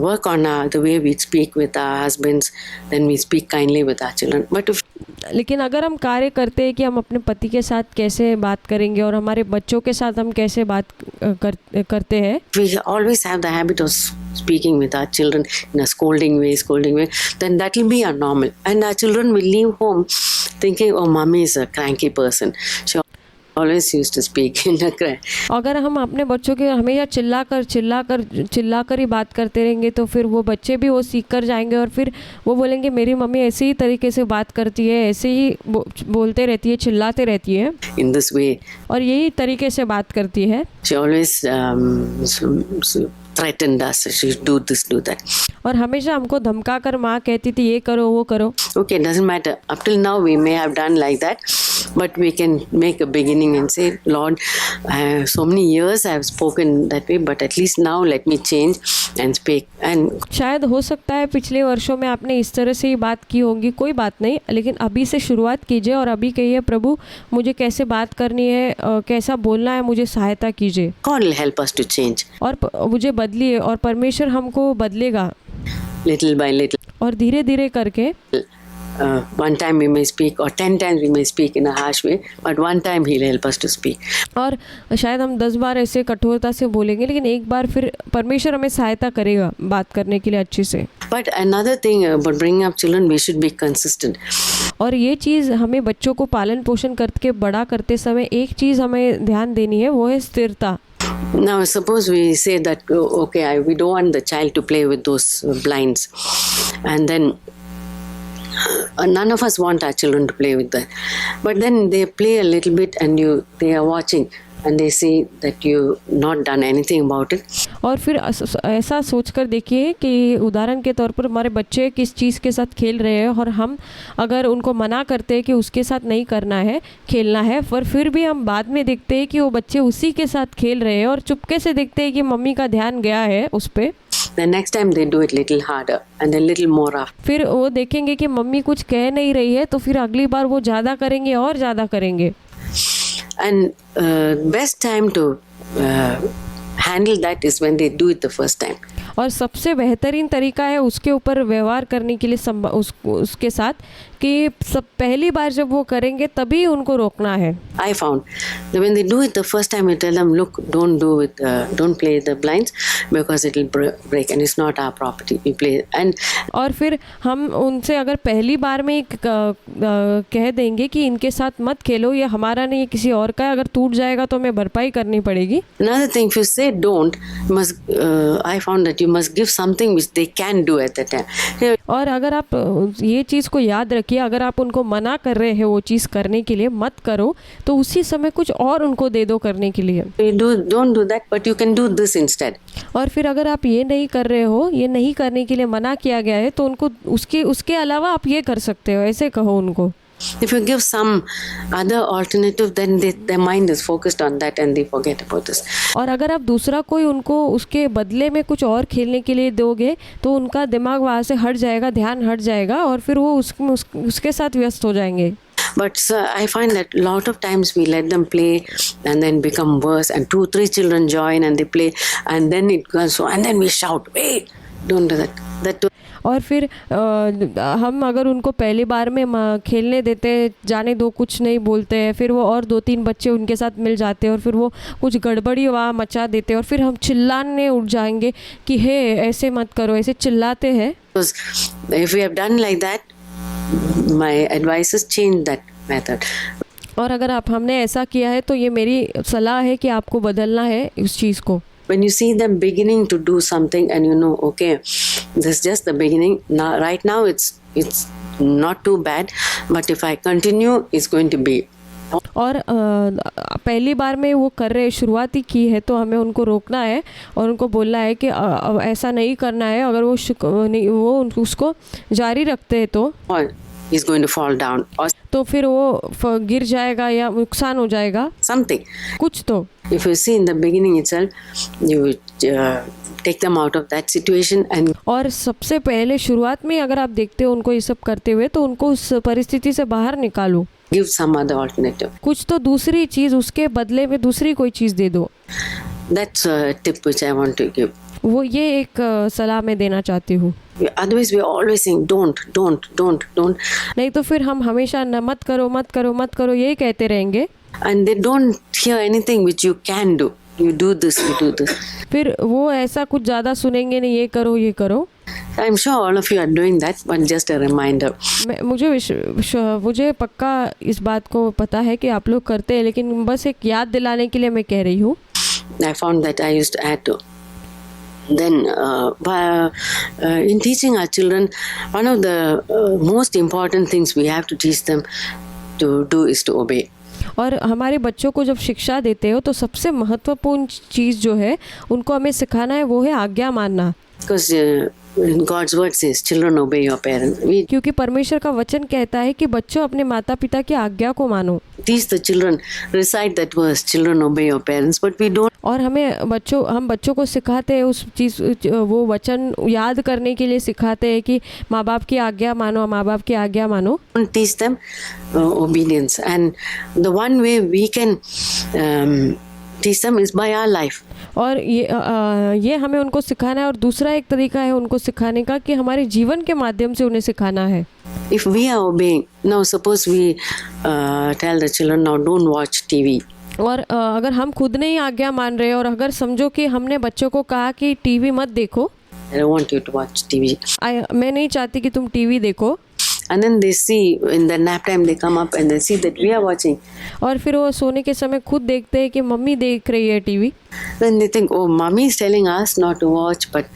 work on the way we speak with our husbands, then we speak kindly with our children. But if लेकिन अगर हम कार्य करते हैं कि हम अपने पति के साथ कैसे बात करेंगे और हमारे बच्चों के साथ हम कैसे बात करते हैं, we always have the habit of speaking with our children in a scolding way, then that will be our normal. And our children will leave home thinking, oh, mommy is a cranky person. She always used to speak in a cry. अगर हम अपने बच्चों के हमेशा चिल्ला कर ही बात करते रहेंगे तो फिर वो बच्चे भी वो सीख कर जाएंगे और फिर वो बोलेंगे मेरी मम्मी ऐसे ही तरीके से बात करती है, ऐसे ही बोलते रहती है, चिल्लाते रहती है in this way, और यही तरीके से बात करती है। she always threatened us, she do this, do that. और हमेशा हमको धमका कर माँ कहती थी ये करो वो करो। Okay, doesn't matter. Up till now we may have done like that, but we can make a beginning and say, Lord, so many years I have spoken that way, but at least now let me change and speak. And शायद हो सकता है पिछले वर्षों में आपने इस तरह से ही बात की होगी, कोई बात नहीं, लेकिन अभी से शुरुआत कीजिए और अभी कहिए प्रभु मुझे कैसे बात करनी है, कैसा बोलना है, मुझे सहायता कीजिए। God will help us to change. और मुझे बदलिए और परमेश्वर हमको बदलेगा Little by little. और धीरे धीरे करके। One time we may speak or 10 times we may speak in a harsh way, but one time he'll help us to speak. और शायद हम 10 बार ऐसे कठोरता से बोलेंगे लेकिन एक बार फिर परमेश्वर हमें सहायता करेगा बात करने के लिए अच्छे से। But another thing about bringing up children, we should be consistent. और ये चीज़ हमें बच्चों को पालन पोषण करके बड़ा करते समय एक चीज़ हमें ध्यान देनी है, वो है स्थिरता। Now suppose we say that okay, we don't want the child to play with those blinds, and then none of us want our children to play with that, but then they play a little bit and they are watching and they see that you not done anything about it. और फिर ऐसा सोच कर देखिए कि उदाहरण के तौर पर हमारे बच्चे किस चीज़ के साथ खेल रहे हैं और हम अगर उनको मना करते हैं कि उसके साथ नहीं करना है, खेलना है, पर फिर भी हम बाद में देखते हैं कि वो बच्चे उसी के साथ खेल रहे हैं और चुपके से देखते हैं कि मम्मी का ध्यान गया है उस पर। The next time they do it little harder and a little more rough. फिर वो देखेंगे कि मम्मी कुछ कह नहीं रही है तो फिर अगली बार वो ज़्यादा करेंगे और ज़्यादा करेंगे। And best time to handle that is when they do it the first time. और सबसे बेहतरीन तरीका है उसके ऊपर व्यवहार करने के लिए उसके साथ कि सब पहली बार जब वो करेंगे तभी उनको रोकना है. I found that when they do it the first time, you tell them, look, don't play the blinds because it will break and it's not our property. We play and और फिर हम उनसे अगर पहली बार में कह देंगे कि इनके साथ मत खेलो, ये हमारा नहीं, ये किसी और का है, अगर टूट जाएगा तो हमें भरपाई करनी पड़ेगी. Another thing, if you say don't, I found that you must give something which they can do at that time. और अगर आप ये चीज़ को याद रखिए, अगर आप उनको मना कर रहे हैं वो चीज़ करने के लिए, मत करो, तो उसी समय कुछ और उनको दे दो करने के लिए. Don't do that, but you can do this instead. और फिर अगर आप ये नहीं कर रहे हो, ये नहीं करने के लिए मना किया गया है, तो उनको उसके अलावा आप ये कर सकते हो, ऐसे कहो उनको. If you give some other alternative, then their mind is focused on that and they forget about this. और अगर आप दूसरा कोई उनको उसके बदले में कुछ और खेलने के लिए दोगे तो उनका दिमाग वहाँ से हट जाएगा, ध्यान हट जाएगा और फिर वो उसके साथ व्यस्त हो जाएंगे. But I find that a lot of times we let them play and then become worse, and 2-3 children join and they play and then it goes so, and then we shout, wait, don't do that. और फिर हम अगर उनको पहली बार में खेलने देते, जाने दो, कुछ नहीं बोलते हैं, फिर वो और 2-3 बच्चे उनके साथ मिल जाते हैं और फिर वो कुछ गड़बड़ी वहाँ मचा देते हैं और फिर हम चिल्लाने उठ जाएंगे कि हे ऐसे मत करो, ऐसे चिल्लाते हैं. Because if we have done like that, my advice is change that method. और अगर हमने ऐसा किया है तो ये मेरी सलाह है कि आपको बदलना है उस चीज़ को. When you see them beginning to do something and you know, okay, this is just the beginning. Now, right now, it's not too bad, but if I continue, it's going to be. और पहली बार में वो कर रहे, शुरुआती की है, तो हमें उनको रोकना है और उनको बोलना है कि ऐसा नहीं करना है. अगर वो उसको जारी रखते हैं तो He's going to fall down. तो फिर वो गिर जाएगा या नुकसान हो जाएगा. Something. कुछ तो. If you see in the beginning itself, you take them out of that situation and. और सबसे पहले शुरुआत में अगर आप देखते हो उनको ये सब करते हुए, तो उनको उस परिस्थिति से बाहर निकालो. Give some other alternative. कुछ तो दूसरी चीज़, उसके बदले में दूसरी कोई चीज़ दे दो. That's a tip which I want to give. वो ये एक सलाह मैं देना चाहती हूँ. Otherwise we are always saying don't. नहीं तो फिर हम हमेशा मत करो यही कहते रहेंगे. And they don't hear anything which you can do. You do this. फिर वो ऐसा कुछ ज़्यादा सुनेंगे नहीं, ये करो. I'm sure all of you are doing that, but just a reminder. मुझे पक्का इस बात को पता है कि आप लोग करते हैं, लेकिन बस एक याद दिलाने के लिए मैं कह रही हूँ. I found that I used to add to. Then in teaching our children, one of the most important things we have to teach them to do is to obey. और हमारे बच्चों को जब शिक्षा देते हो तो सबसे महत्वपूर्ण चीज़ जो है उनको हमें सिखाना है वो है आज्ञा मानना. Because God's word says, children obey your parents. क्योंकि परमेश्वर का वचन कहता है कि बच्चों अपने माता पिता की आज्ञा को मानो. Teach the children, recite that verse, children obey your parents, but we don't. और हम बच्चों को सिखाते हैं उस चीज़, वो वचन याद करने के लिए सिखाते हैं कि माँ बाप की आज्ञा मानो. Don't teach them obedience, and the one way we can teach them is by our life. और ये हमें उनको सिखाना है. और दूसरा एक तरीका है उनको सिखाने का कि हमारे जीवन के माध्यम से उन्हें सिखाना है. If we are obeying, now suppose we tell the children, now don't watch TV. और अगर हम खुद नहीं आज्ञा मान रहे और अगर समझो कि हमने बच्चों को कहा कि टीवी मत देखो, I don't want you to watch TV. मैं नहीं चाहती कि तुम टीवी देखो. And then they see in the nap time they come up and they see that we are watching. और फिर वो सोने के समय खुद देखते हैं कि मम्मी देख रही है TV. Then they think, oh, mommy is telling us not to watch, but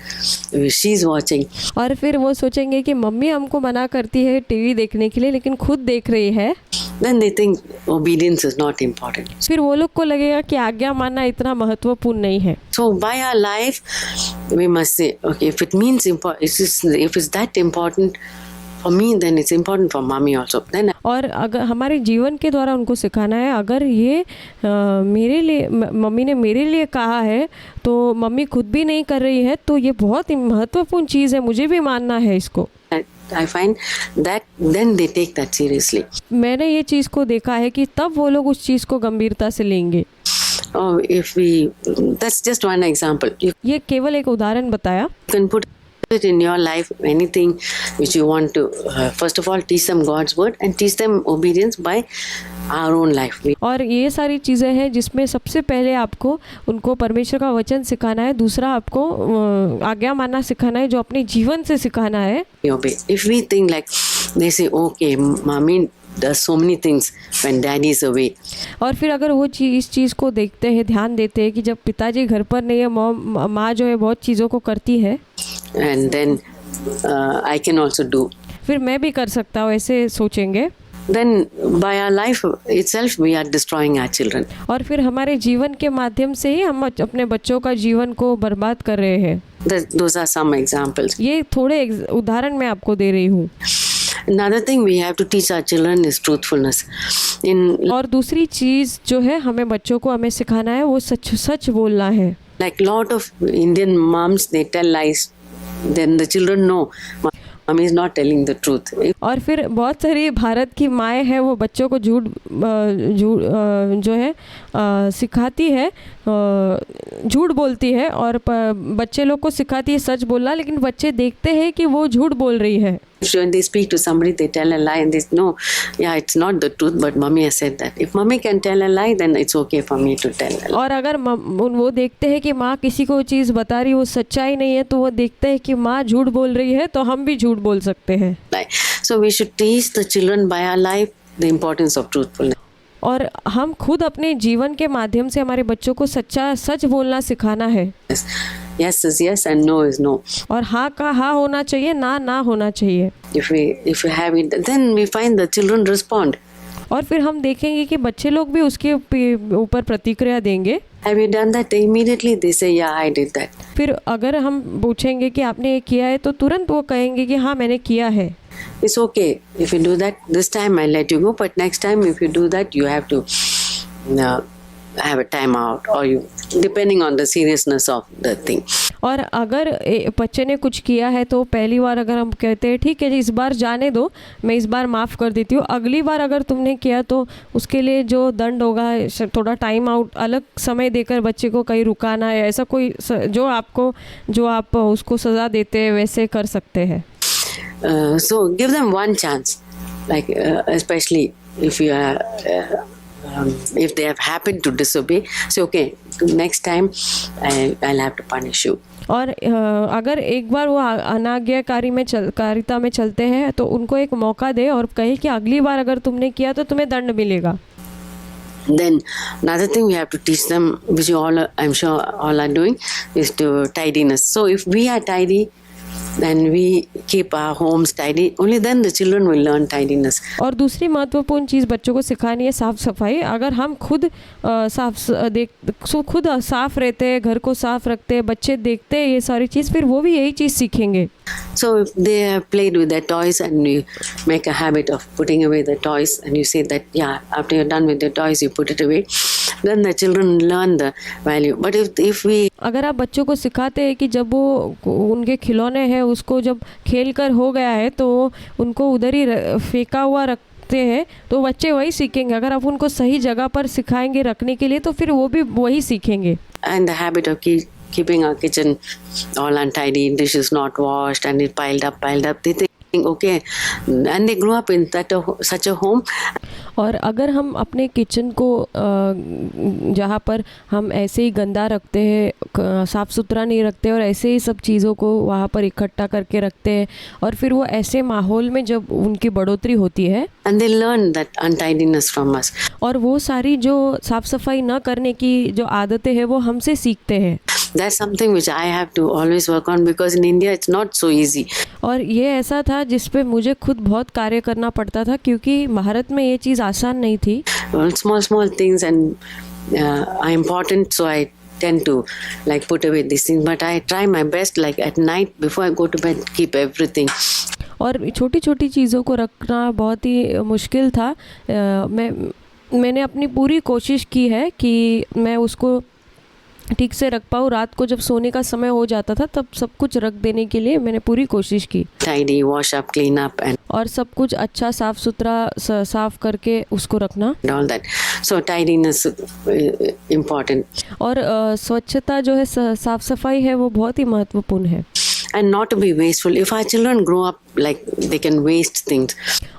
she's watching. और फिर वो सोचेंगे कि मम्मी हमको मना करती है टीवी देखने के लिए, लेकिन खुद देख रही है. Then they think obedience is not important. फिर वो लोग को लगेगा कि आज्ञा मानना इतना महत्वपूर्ण नहीं है. So by our life, we must say, okay, if it means if it's that important for me, then it's important for mommy also. Then और अगर हमारे जीवन के द्वारा उनको सिखाना है, अगर ये मेरे लिए, मम्मी ने मेरे लिए कहा है तो मम्मी खुद भी नहीं कर रही है, तो ये बहुत ही महत्वपूर्ण चीज़ है, मुझे भी मानना है इसको. I find that then they take that seriously. मैंने ये चीज़ को देखा है कि तब वो लोग उस चीज़ को गंभीरता से लेंगे। Oh, that's just one example. You ये केवल एक उदाहरण बताया। can put it in your life, anything which you want to, first of all, teach them God's word and teach them obedience by our own life. और ये सारी चीज़ें हैं जिसमें सबसे पहले आपको उनको परमेश्वर का वचन सिखाना है, दूसरा आपको आज्ञा मानना सिखाना है, जो अपने जीवन से सिखाना है। We obey. If we think like they say, okay, mommy does so many things when daddy is away. और फिर अगर वो इस चीज़ को देखते हैं, ध्यान देते हैं कि जब पिताजी घर पर नहीं है, माँ जो है बहुत चीज़ों को करती है, And then I can also do. फिर मैं भी कर सकता हूँ, ऐसे सोचेंगे। Then by our life itself we are destroying our children. और फिर हमारे जीवन के माध्यम से ही हम अपने बच्चों का जीवन को बर्बाद कर रहे हैं। Those are some examples. ये थोड़े उदाहरण मैं आपको दे रही हूँ। Another thing we have to teach our children is truthfulness. और दूसरी चीज़ जो है हमें बच्चों को हमें सिखाना है वो सच बोलना है। Like lot of Indian moms, they tell lies. Then the children know mommy is not telling the truth. और फिर बहुत सारी भारत की माएँ हैं, वो बच्चों को झूठ जो है सिखाती है, झूठ बोलती है, और बच्चे लोग को सिखाती है सच बोलना, लेकिन बच्चे देखते हैं कि वो झूठ बोल रही है। When they speak to somebody, they tell a lie and they say, no, yeah, it's not the truth, but mommy has said that. If mommy can tell a lie, then it's okay for me to tell a lie. और अगर वो देखते हैं कि माँ किसी को चीज़ बता रही, वो सच्चाई नहीं है, तो वो देखते हैं कि माँ झूठ बोल रही है, तो हम भी झूठ बोल सकते हैं। So we should teach the children by our life the importance of truthfulness. और हम खुद अपने जीवन के माध्यम से हमारे बच्चों को सच बोलना सिखाना है। Yes is yes and no is no. और हाँ का हाँ होना चाहिए, ना होना चाहिए। If we have it, then we find the children respond. और फिर हम देखेंगे कि बच्चे लोग भी उसके ऊपर प्रतिक्रिया देंगे। Have you done that? Immediately they say, yeah, I did that. फिर अगर हम पूछेंगे कि आपने ये किया है, तो तुरंत वो कहेंगे कि हाँ मैंने किया है। It's okay if you do that. This time I'll let you go, but next time if you do that, you have to have a time out, or you, depending on the seriousness of the thing. और अगर बच्चे ने कुछ किया है तो पहली बार अगर हम कहते हैं ठीक है जी, इस बार जाने दो, मैं इस बार माफ़ कर देती हूँ, अगली बार अगर तुमने किया तो उसके लिए जो दंड होगा, थोड़ा टाइम आउट, अलग समय देकर बच्चे को कहीं रुकाना है, ऐसा कोई जो आप उसको सज़ा देते हैं वैसे कर सकते हैं। So give them one chance, like especially if you are if they have happened to disobey, say okay, next time I'll have to punish you. और अगर एक बार वो कारिता में चलते हैं तो उनको एक मौका दे और कहे कि अगली बार अगर तुमने किया तो तुम्हें दंड मिलेगा। Then another thing we have to teach them, which you all, I'm sure all are doing, is to tidiness. So if we are tidy and we keep our homes tidy, only then the children will learn tidiness. और दूसरी महत्वपूर्ण चीज़ बच्चों को सिखानी है साफ सफाई। अगर हम खुद खुद साफ रहते हैं, घर को साफ रखते हैं, बच्चे देखते हैं ये सारी चीज़, फिर वो भी यही चीज़ सीखेंगे। So if they have played with their toys and you make a habit of putting away the toys and you say that, yeah, after you're done with the toys, you put it away, then the children learn the value. But if we अगर आप बच्चों को सिखाते हैं कि जब वो उनके खिलौने हैं उसको जब खेल कर हो गया है तो उनको उधर ही फेंका हुआ रखते हैं, तो बच्चे वही सीखेंगे। अगर आप उनको सही जगह पर सिखाएंगे रखने के लिए तो फिर वो भी वही सीखेंगे। And the habit of keeping our kitchen all untidy, dishes not washed and it piled up, they think okay, and they grew up in such a home. और अगर हम अपने किचन को जहाँ पर हम ऐसे ही गंदा रखते हैं, साफ़ सुथरा नहीं रखते और ऐसे ही सब चीज़ों को वहाँ पर इकट्ठा करके रखते हैं, और फिर वो ऐसे माहौल में जब उनकी बढ़ोतरी होती है and they learn that untidiness from us, और वो सारी जो साफ़ सफाई न करने की जो आदतें हैं वो हमसे सीखते हैं। That's something which I have to always work on because in India it's not so easy. और ये ऐसा था जिस पे मुझे खुद बहुत कार्य करना पड़ता था क्योंकि भारत में ये चीज़ आसान नहीं थी। Small things and are important, so I tend to like put away these things, but I try my best like at night before I go to bed keep everything. और छोटी छोटी चीज़ों को रखना बहुत ही मुश्किल था। मैंने अपनी पूरी कोशिश की है कि मैं उसको ठीक से रख पाऊँ। रात को जब सोने का समय हो जाता था तब सब कुछ रख देने के लिए मैंने पूरी कोशिश की tidy, wash up, clean up, and और सब कुछ अच्छा साफ सुथरा साफ करके उसको रखना। all that. So tidiness important, और स्वच्छता जो है साफ सफाई है वो बहुत ही महत्वपूर्ण है। and not to be wasteful. If our children grow up like they can waste things,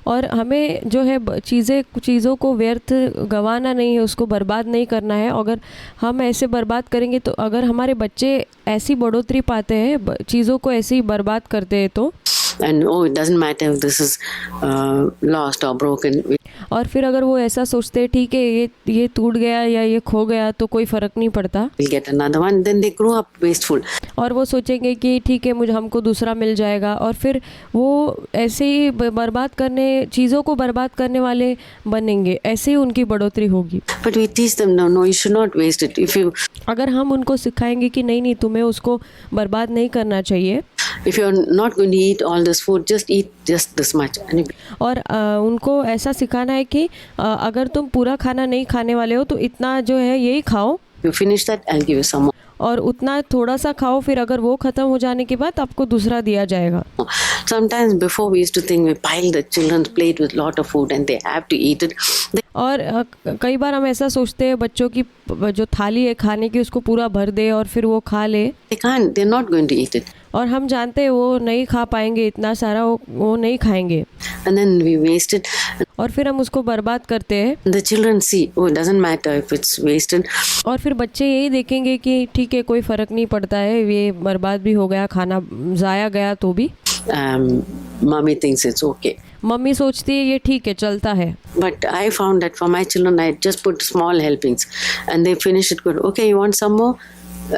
और हमें जो है चीज़ों को व्यर्थ गंवाना नहीं है, उसको बर्बाद नहीं करना है। अगर हम ऐसे बर्बाद करेंगे तो अगर हमारे बच्चे ऐसी बढ़ोतरी पाते हैं, चीज़ों को ऐसे ही बर्बाद करते हैं तो and oh, it doesn't matter if this is lost or broken. और फिर अगर वो ऐसा सोचते हैं ठीक है ये टूट गया या ये खो गया तो कोई फ़र्क नहीं पड़ता, We'll get another one. Then they grow up wasteful. और वो सोचेंगे कि ठीक है हमको दूसरा मिल जाएगा, और फिर वो ऐसे ही चीज़ों को बर्बाद करने वाले बनेंगे। ऐसे ही उनकी बढ़ोतरी होगी। But we teach them, no, you should not waste it. If अगर हम उनको सिखाएंगे कि नहीं तुम्हें उसको बर्बाद नहीं करना चाहिए, you're not going to eat all this food, just eat just this much. And और उनको ऐसा सिखाना है कि अगर तुम पूरा खाना नहीं खाने वाले हो तो इतना जो है यही खाओ, if you finish that, I'll give you some more. और उतना थोड़ा सा खाओ, फिर अगर वो ख़त्म हो जाने के बाद आपको दूसरा दिया जाएगा। Sometimes before we used to think we pile the children's plate with lot of food and they have to eat it. और कई बार हम ऐसा सोचते हैं बच्चों की जो थाली है खाने की उसको पूरा भर दे और फिर वो खा ले। They can't. They're not going to eat it. और हम जानते हैं वो नहीं खा पाएंगे इतना सारा, वो नहीं खाएंगे, And then we waste it. और फिर हम उसको बर्बाद करते हैं। The children see, oh, it doesn't matter if it's wasted. और फिर बच्चे यही देखेंगे कि ठीक है कोई फ़र्क नहीं पड़ता है, ये बर्बाद भी हो गया, खाना ज़ाया गया तो भी Mommy thinks it's okay. Mummy सोचती है ये ठीक है चलता है। But I found that for my children, I just put small helpings and they finish it good. Okay, you want some more?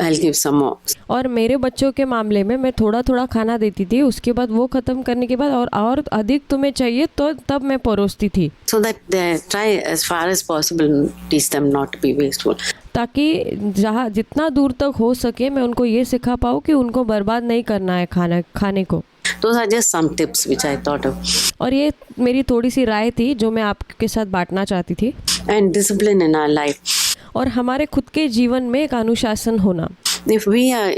I'll give some more. और मेरे बच्चों के मामले में मैं थोड़ा थोड़ा खाना देती थी, उसके बाद वो ख़त्म करने के बाद और अधिक तुम्हें चाहिए तो तब मैं परोसती थी, So that they try as far as possible teach them not to be wasteful. ताकि जहाँ जितना दूर तक हो सके मैं उनको ये सिखा पाऊँ कि उनको बर्बाद नहीं करना है खाने को। Those are just some tips which I thought of. और ये मेरी थोड़ी सी राय थी जो मैं आपके साथ बांटना चाहती थी। And discipline in our life. और हमारे खुद के जीवन में एक अनुशासन होना। If we are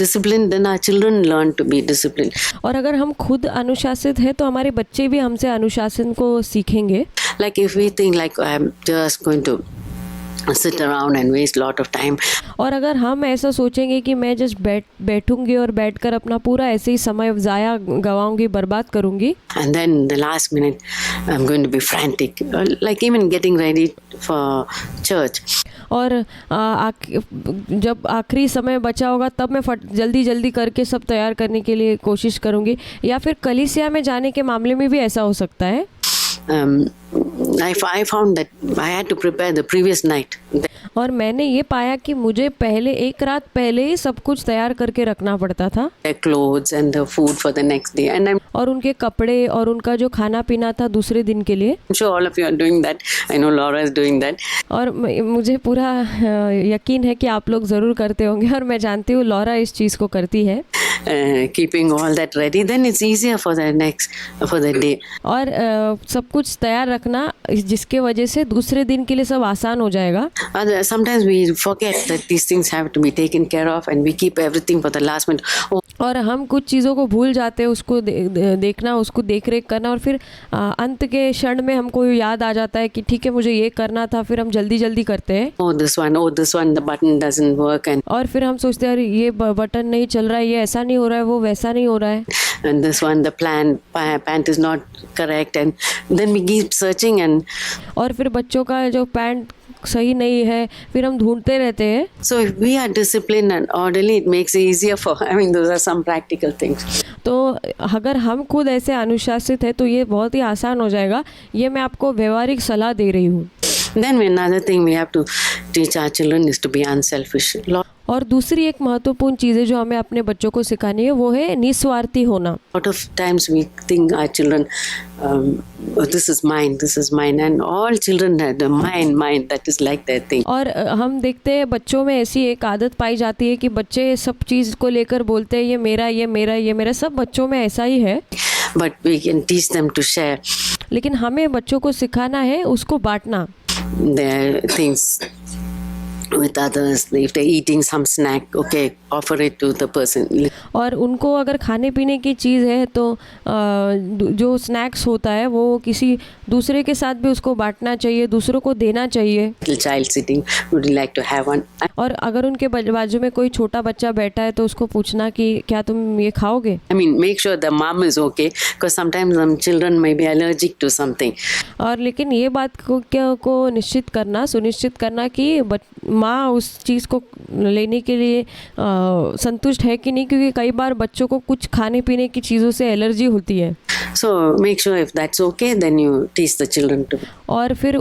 disciplined, then our children learn to be disciplined. और अगर हम खुद अनुशासित हैं तो हमारे बच्चे भी हमसे अनुशासन को सीखेंगे। Like if we think like I'm just going to sit around and waste lot of time. और अगर हम ऐसा सोचेंगे कि मैं जस्ट बैठूंगी और बैठकर अपना पूरा ऐसे ही समय ज़ाया गवाऊंगी, बर्बाद करूंगी, And then the last minute I'm going to be frantic, like even getting ready for church. और जब आखिरी समय बचा होगा तब मैं जल्दी करके सब तैयार करने के लिए कोशिश करूंगी। या फिर कलीसिया में जाने के मामले में भी ऐसा हो सकता है। I found that I had to prepare the previous night. और मैंने ये पाया कि मुझे एक रात पहले ही सब कुछ तैयार करके रखना पड़ता था। Their clothes and the food for the next day. And I'm और उनके कपड़े और उनका जो खाना पीना था दूसरे दिन के लिए। sure all of you are doing that. I know Laura is doing that. और मुझे पूरा यकीन है कि आप लोग ज़रूर करते होंगे, और मैं जानती हूँ लॉरा इस चीज़ को करती है। Keeping all that ready, then it's easier for the day. और सब कुछ तैयार रखना जिसके वजह से दूसरे दिन के लिए सब आसान हो जाएगा। Sometimes we forget that these things have to be taken care of and we keep everything for the last minute. Oh, और हम कुछ चीज़ों को भूल जाते हैं, उसको देखना, उसको देख रेख करना, और फिर अंत के क्षण में हमको याद आ जाता है कि ठीक है मुझे ये करना था, फिर हम जल्दी करते हैं। this one, the button doesn't work. और फिर हम सोचते हैं अरे ये बटन नहीं चल रहा है, ये ऐसा नहीं हो रहा है, वो वैसा नहीं हो रहा है। And this one, the pant is not correct. And then we keep searching and और फिर बच्चों का जो पैंट सही नहीं है, फिर हम ढूंढते रहते हैं। so if we are disciplined and orderly, it makes it easier for, those are some practical things. तो अगर हम खुद ऐसे अनुशासित है तो ये बहुत ही आसान हो जाएगा। ये मैं आपको व्यवहारिक सलाह दे रही हूँ। Then another thing we have to teach our children is to be unselfish. और दूसरी एक महत्वपूर्ण चीज़ है जो हमें अपने बच्चों को सिखानी है, वो है निस्वार्थी होना। Lot of times we think our children, this is mine, and all children have the mine, that is like their thing. और हम देखते हैं बच्चों में ऐसी एक आदत पाई जाती है कि बच्चे सब चीज़ को लेकर बोलते हैं ये मेरा, ये मेरा, ये मेरा। सब बच्चों में ऐसा ही है। But we can teach them to share लेकिन हमें बच्चों को सिखाना है उसको बांटना। their things. with others. If they're eating some snack, okay, offer it to the person. और उनको अगर खाने पीने की चीज़ है तो जो स्नैक्स होता है वो किसी दूसरे के साथ भी उसको बांटना चाहिए, दूसरों को देना चाहिए। Little child sitting, would you like to have one? और अगर उनके बाजू में कोई छोटा बच्चा बैठा है तो उसको पूछना कि क्या तुम ये खाओगे। I mean, make sure the mom is okay, because sometimes some children may be allergic to something. और लेकिन ये बात को निश्चित करना, सुनिश्चित करना कि माँ उस चीज़ को लेने के लिए संतुष्ट है कि नहीं, क्योंकि कई बार बच्चों को कुछ खाने पीने की चीज़ों से एलर्जी होती है। So make sure if that's okay, then you teach the children to. और फिर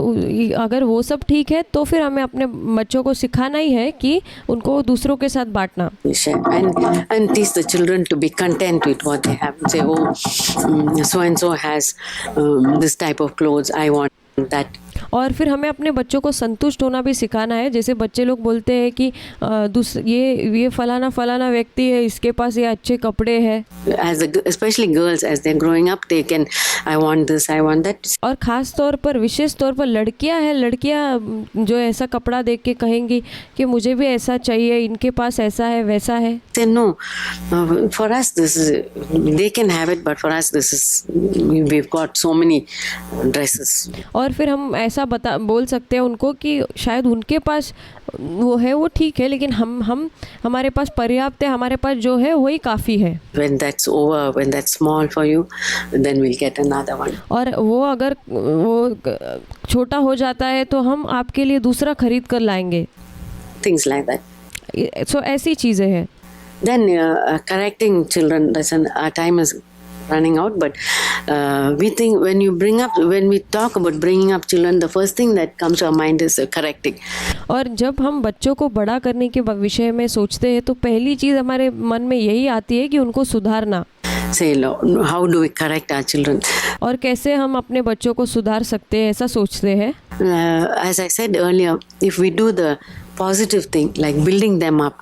अगर वो सब ठीक है तो फिर हमें अपने बच्चों को सिखाना ही है कि उनको दूसरों के साथ बांटना। Share and teach the children to be content with what they have. Say, oh, so and so has this type of clothes. I want that. और फिर हमें अपने बच्चों को संतुष्ट होना भी सिखाना है। जैसे बच्चे लोग बोलते हैं कि ये फलाना व्यक्ति है, इसके पास ये अच्छे कपड़े हैं। Especially girls, as they're growing up, they can, I want this, I want that. और ख़ास तौर पर, विशेष तौर पर लड़कियां जो ऐसा कपड़ा देख के कहेंगी कि मुझे भी ऐसा चाहिए, इनके पास ऐसा है वैसा है। Say no, for us this is, they can have it, but for us this is, we've got so many dresses. और फिर हम ऐसा बोल सकते हैं उनको कि शायद उनके पास वो है, वो ठीक है, लेकिन हमारे पास पर्याप्त है, हमारे पास जो है वही काफ़ी है। When that's over, when that's small for you, then we'll get another one. और वो अगर वो छोटा हो जाता है तो हम आपके लिए दूसरा खरीद कर लाएंगे। Things like that. So ऐसी चीज़ें हैं। Then correcting children, listen, our time is running out, but we think when we talk about bringing up children, the first thing that comes to our mind is correcting. और जब हम बच्चों को बड़ा करने के विषय में सोचते हैं तो पहली चीज़ हमारे मन में यही आती है कि उनको सुधारना। Say, how do we correct our children? और कैसे हम अपने बच्चों को सुधार सकते हैं, ऐसा सोचते हैं। As I said earlier, if we do the positive thing like building them up,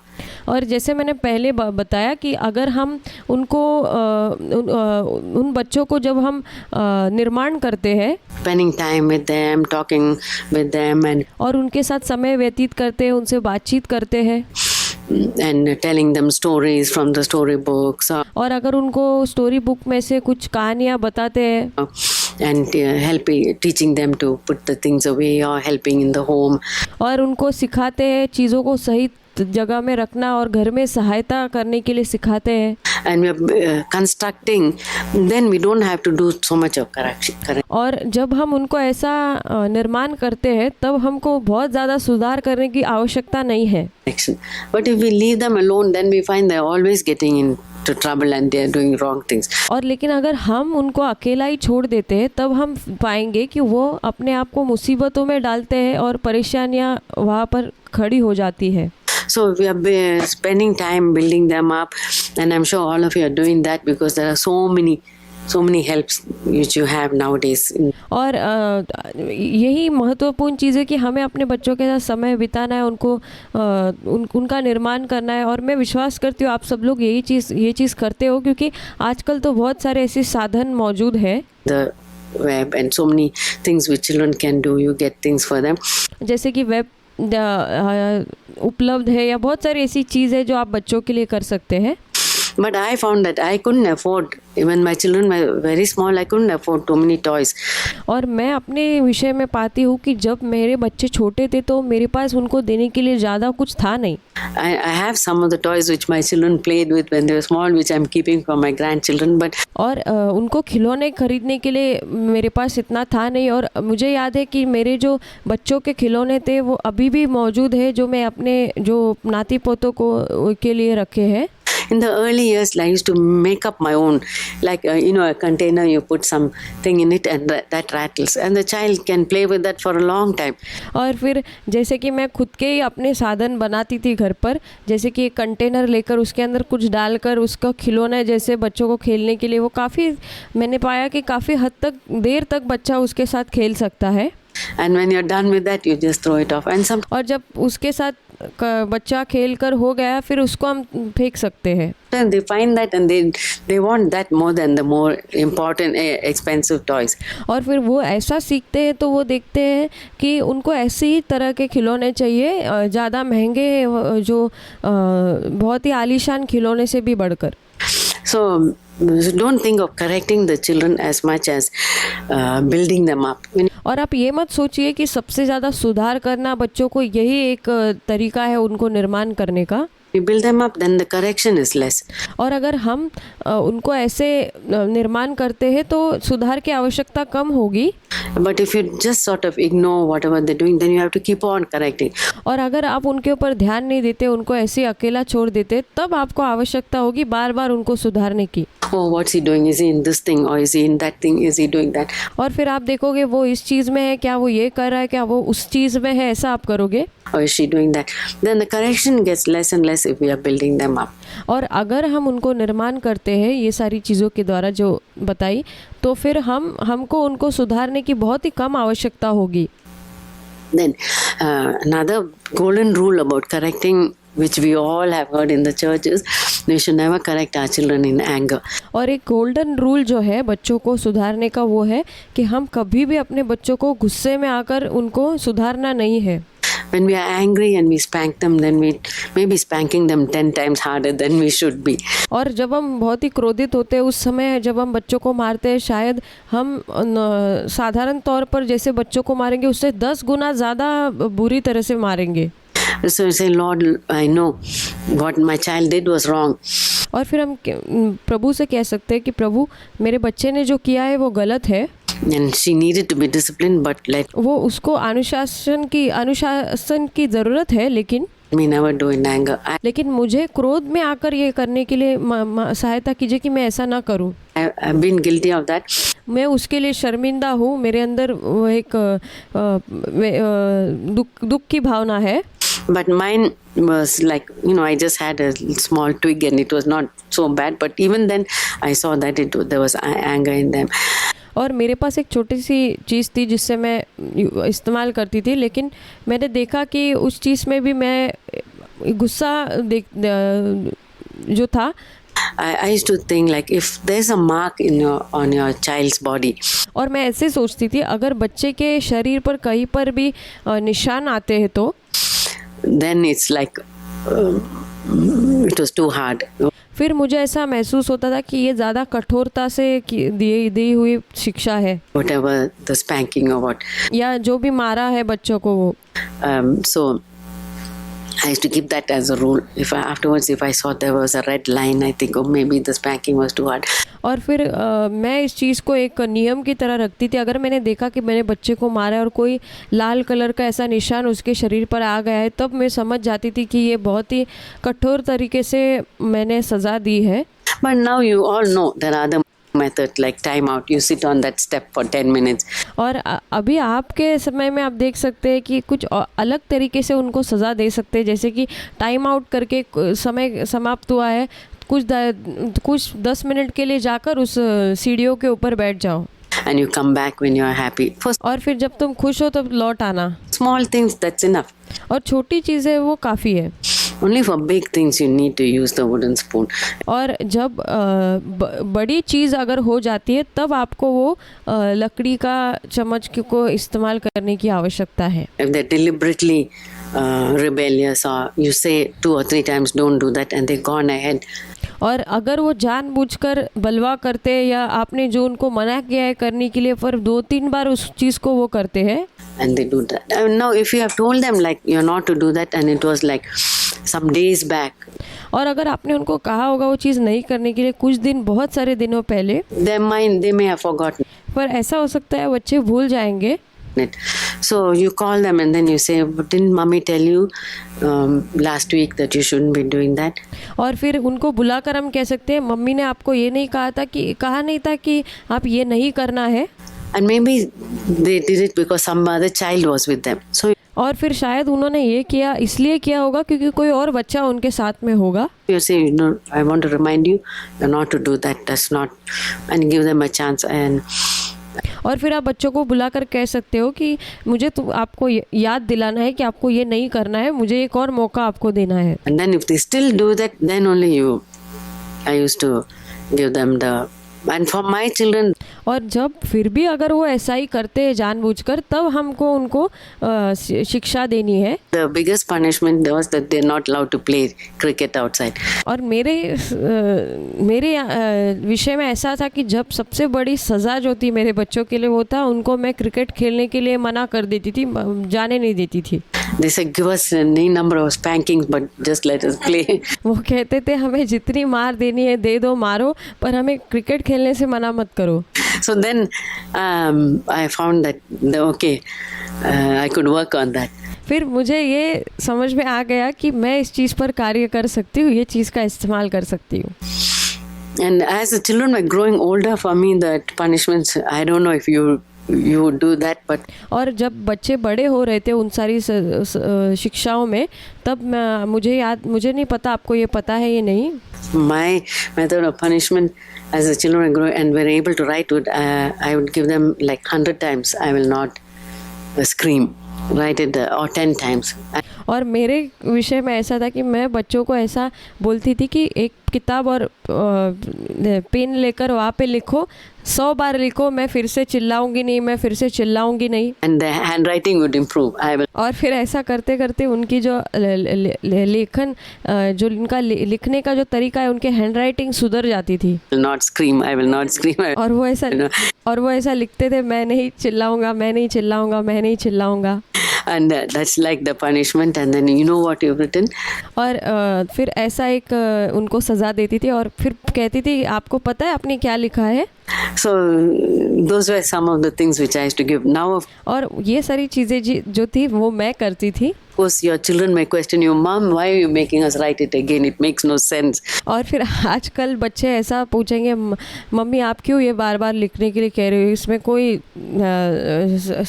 और जैसे मैंने पहले बताया कि अगर हम उनको उन बच्चों को जब हम निर्माण करते हैं, spending time with them, talking with them, and और उनके साथ समय व्यतीत करते हैं, उनसे बातचीत करते हैं, and telling them stories from the story books, और अगर उनको स्टोरी बुक में से कुछ कहानियाँ बताते हैं, and teaching them to put the things away, or helping in the home, और उनको सिखाते हैं चीज़ों को सही जगह में रखना और घर में सहायता करने के लिए सिखाते हैं। and we are constructing, then we don't have to do so much of correction. और जब हम उनको ऐसा निर्माण करते हैं तब हमको बहुत ज़्यादा सुधार करने की आवश्यकता नहीं है। But if we leave them alone, then we find they're always getting into trouble and they're doing wrong things. और लेकिन अगर हम उनको अकेला ही छोड़ देते हैं तब हम पाएंगे कि वो अपने आप को मुसीबतों में डालते हैं और परेशानियां वहाँ पर खड़ी हो जाती है। So we are spending time building them up, and I'm sure all of you are doing that because there are so many helps which you have nowadays. और यही महत्वपूर्ण चीज़ है कि हमें अपने बच्चों के साथ समय बिताना है, उनका निर्माण करना है। और मैं विश्वास करती हूँ आप सब लोग ये चीज़ करते हो, क्योंकि आजकल तो बहुत सारे ऐसे साधन मौजूद हैं, The web and so many things which children can do, you get things for them. जैसे कि वेब उपलब्ध है या बहुत सारी ऐसी चीज़ है जो आप बच्चों के लिए कर सकते हैं। But I found that I couldn't afford, even my children were very small, I couldn't afford too many toys. और मैं अपने विषय में पाती हूँ कि जब मेरे बच्चे छोटे थे तो मेरे पास उनको देने के लिए ज़्यादा कुछ था नहीं। I have some of the toys which my children played with when they were small, which I'm keeping for my grandchildren. But और उनको खिलौने खरीदने के लिए मेरे पास इतना था नहीं। और मुझे याद है कि मेरे जो बच्चों के खिलौने थे वो अभी भी मौजूद है, जो मैं अपने जो नाती पोतों को के लिए रखे हैं। in the early years, I used to make up my own, like a container, you put something in it and that rattles, and the child can play with that for a long time. और फिर जैसे कि मैं खुद के ही अपने साधन बनाती थी घर पर, जैसे कि एक कंटेनर लेकर उसके अंदर कुछ डालकर उसका खिलौना जैसे बच्चों को खेलने के लिए, वो काफ़ी मैंने पाया कि काफ़ी हद तक देर तक बच्चा उसके साथ खेल सकता है। And when you're done with that, you just throw it off. And और जब उसके साथ बच्चा खेल कर हो गया फिर उसको हम फेंक सकते हैं। And they find that and they want that more than the more important expensive toys. और फिर वो ऐसा सीखते हैं तो वो देखते हैं कि उनको ऐसी तरह के खिलौने चाहिए, ज़्यादा महंगे, जो बहुत ही आलीशान खिलौने से भी बढ़कर। So don't think of correcting the children as much as building them up. और आप ये मत सोचिए कि सबसे ज़्यादा सुधार करना बच्चों को यही एक तरीका है उनको निर्माण करने का। You build them up, then the correction is less. और अगर हम उनको ऐसे निर्माण करते हैं तो सुधार की आवश्यकता कम होगी। But if you just sort of ignore whatever they're doing, then you have to keep on correcting. और अगर आप उनके ऊपर ध्यान नहीं देते, उनको ऐसे अकेला छोड़ देते, तब आपको आवश्यकता होगी बार बार उनको सुधारने की। Oh, what's he doing? Is he in this thing or is he in that thing? Is he doing that? और फिर आप देखोगे वो इस चीज़ में है क्या, वो ये कर रहा है क्या, वो उस चीज़ में है, ऐसा आप करोगे। Or is she doing that? Then the correction gets less and less if we are building them up. और अगर हम उनको निर्माण करते हैं ये सारी चीज़ों के द्वारा जो बताई, तो फिर हमको उनको सुधारने की बहुत ही कम आवश्यकता होगी। Then another golden rule about correcting, which we all have heard in the churches, we should never correct our children in anger. और एक गोल्डन रूल जो है बच्चों को सुधारने का वो है कि हम कभी भी अपने बच्चों को गुस्से में आकर उनको सुधारना नहीं है। When we are angry and we spank them, then we may be spanking them 10 times harder than we should be. और जब हम बहुत ही क्रोधित होते हैं उस समय जब हम बच्चों को मारते हैं, शायद हम साधारण तौर पर जैसे बच्चों को मारेंगे उससे 10 गुना ज़्यादा बुरी तरह से मारेंगे। So say, Lord, I know what my child did was wrong. और फिर हम प्रभु से कह सकते हैं कि प्रभु मेरे बच्चे ने जो किया है वो गलत है। And she needed to be disciplined, but let वो उसको अनुशासन की ज़रूरत है, लेकिन me never do in anger. लेकिन मुझे क्रोध में आकर ये करने के लिए सहायता कीजिए कि मैं ऐसा ना करूं। I've been guilty of that. मैं उसके लिए शर्मिंदा हूँ, मेरे अंदर वो एक दुख की भावना है। But mine was like, I just had a small twig and it was not so bad. But even then, I saw that there was anger in them. और मेरे पास एक छोटी सी चीज़ थी जिससे मैं इस्तेमाल करती थी, लेकिन मैंने देखा कि उस चीज़ में भी मैं गुस्सा जो था। I used to think like if there's a mark on your child's body. और मैं ऐसे सोचती थी अगर बच्चे के शरीर पर कहीं पर भी निशान आते हैं तो then it's like it was too hard. फिर मुझे ऐसा महसूस होता था कि ये ज़्यादा कठोरता से दी हुई शिक्षा है। Whatever the spanking or what. या जो भी मारा है बच्चों को वो। So I used to keep that as a rule. If I saw there was a red line, I think maybe the spanking was too hard. और फिर मैं इस चीज़ को एक नियम की तरह रखती थी। अगर मैंने देखा कि मैंने बच्चे को मारा है और कोई लाल कलर का ऐसा निशान उसके शरीर पर आ गया है, तब मैं समझ जाती थी कि ये बहुत ही कठोर तरीके से मैंने सज़ा दी है। But now you all know there are other methods like time out. You sit on that step for 10 minutes. और अभी आपके समय में आप देख सकते हैं कि कुछ अलग तरीके से उनको सज़ा दे सकते हैं, जैसे कि टाइम आउट करके समय समाप्त हुआ है, कुछ 10 मिनट के लिए जाकर उस सीढ़ियों के ऊपर बैठ जाओ। And you come back when you are happy. First, और फिर जब तुम खुश हो तब लौट आना। small things, that's enough. और छोटी चीज़ें वो काफ़ी है। Only for big things you need to use the wooden spoon. और जब बड़ी चीज़ अगर हो जाती है तब आपको वो लकड़ी का चम्मच को इस्तेमाल करने की आवश्यकता है। If they're deliberately rebellious or you say 2 or 3 times don't do that and they've gone ahead. और अगर वो जानबूझकर बलवा करते हैं या आपने जो उनको मना किया है करने के लिए पर 2-3 बार उस चीज़ को वो करते हैं and they do that. Now if you have told them like you're not to do that and it was like some days back. और अगर आपने उनको कहा होगा वो चीज़ नहीं करने के लिए कुछ दिन, बहुत सारे दिनों पहले, their mind they may have forgotten पर ऐसा हो सकता है बच्चे भूल जाएंगे। it. So you call them and then you say, didn't mommy tell you last week that you shouldn't be doing that? और फिर उनको बुलाकर हम कह सकते हैं मम्मी ने आपको ये नहीं कहा नहीं था कि आप ये नहीं करना है। And maybe they did it because some other child was with them. So और फिर शायद उन्होंने ये किया इसलिए किया होगा क्योंकि कोई और बच्चा उनके साथ में होगा। you say, I want to remind you, you're not to do that. That's not, and give them a chance. And और फिर आप बच्चों को बुलाकर कह सकते हो कि मुझे तो आपको याद दिलाना है कि आपको ये नहीं करना है, मुझे एक और मौका आपको देना है। And then if they still do that, then only I used to give them and for my children, और जब फिर भी अगर वो ऐसा ही करते हैं जानबूझकर, तब हमको उनको शिक्षा देनी है। the biggest punishment was that they're not allowed to play cricket outside. और मेरे विषय में ऐसा था कि जब सबसे बड़ी सज़ा जो थी मेरे बच्चों के लिए वो था, उनको मैं क्रिकेट खेलने के लिए मना कर देती थी, जाने नहीं देती थी। They said, give us any number of spankings, but just let us play. वो कहते थे हमें जितनी मार देनी है दे दो, मारो, पर हमें क्रिकेट खेलने से मना मत करो। So then I found that, okay, I could work on that. फिर मुझे ये समझ में आ गया कि मैं इस चीज़ पर कार्य कर सकती हूँ, ये चीज़ का इस्तेमाल कर सकती हूँ। And as the children were growing older, for me that punishments, I don't know if you would do that, but और जब बच्चे बड़े हो रहे थे उन सारी शिक्षाओं में, तब मुझे नहीं पता, आपको ये पता है ये नहीं, my method of punishment as the children grow and were able to write would I would give them like 100 times. I will not scream, write it or 10 times. और मेरे विषय में ऐसा था कि मैं बच्चों को ऐसा बोलती थी कि एक किताब और पेन लेकर वहाँ पे लिखो, 100 बार लिखो, मैं फिर से चिल्लाऊंगी नहीं, मैं फिर से चिल्लाऊंगी नहीं। And the handwriting would improve. I will. और फिर ऐसा करते करते उनकी जो लेखन, जो उनका लिखने का जो तरीका है, उनके हैंडराइटिंग सुधर जाती थी। Not scream. I will not scream. और वो ऐसा लिखते थे, मैं नहीं चिल्लाऊंगा, मैं नहीं चिल्लाऊंगा, मैं नहीं चिल्लाऊंगा। And that's like the punishment. And then you know what you've written. और फिर ऐसा एक उनको सज़ा देती थी और फिर कहती थी आपको पता है आपने क्या लिखा है। So those were some of the things which I used to give. Now, of और ये सारी चीज़ें जो थी वो मैं करती थी। course, your children may question you, Mom, why are you making us write it again? It makes no sense. और फिर आजकल बच्चे ऐसा पूछेंगे, मम्मी आप क्यों ये बार बार लिखने के लिए कह रहे हो, इसमें कोई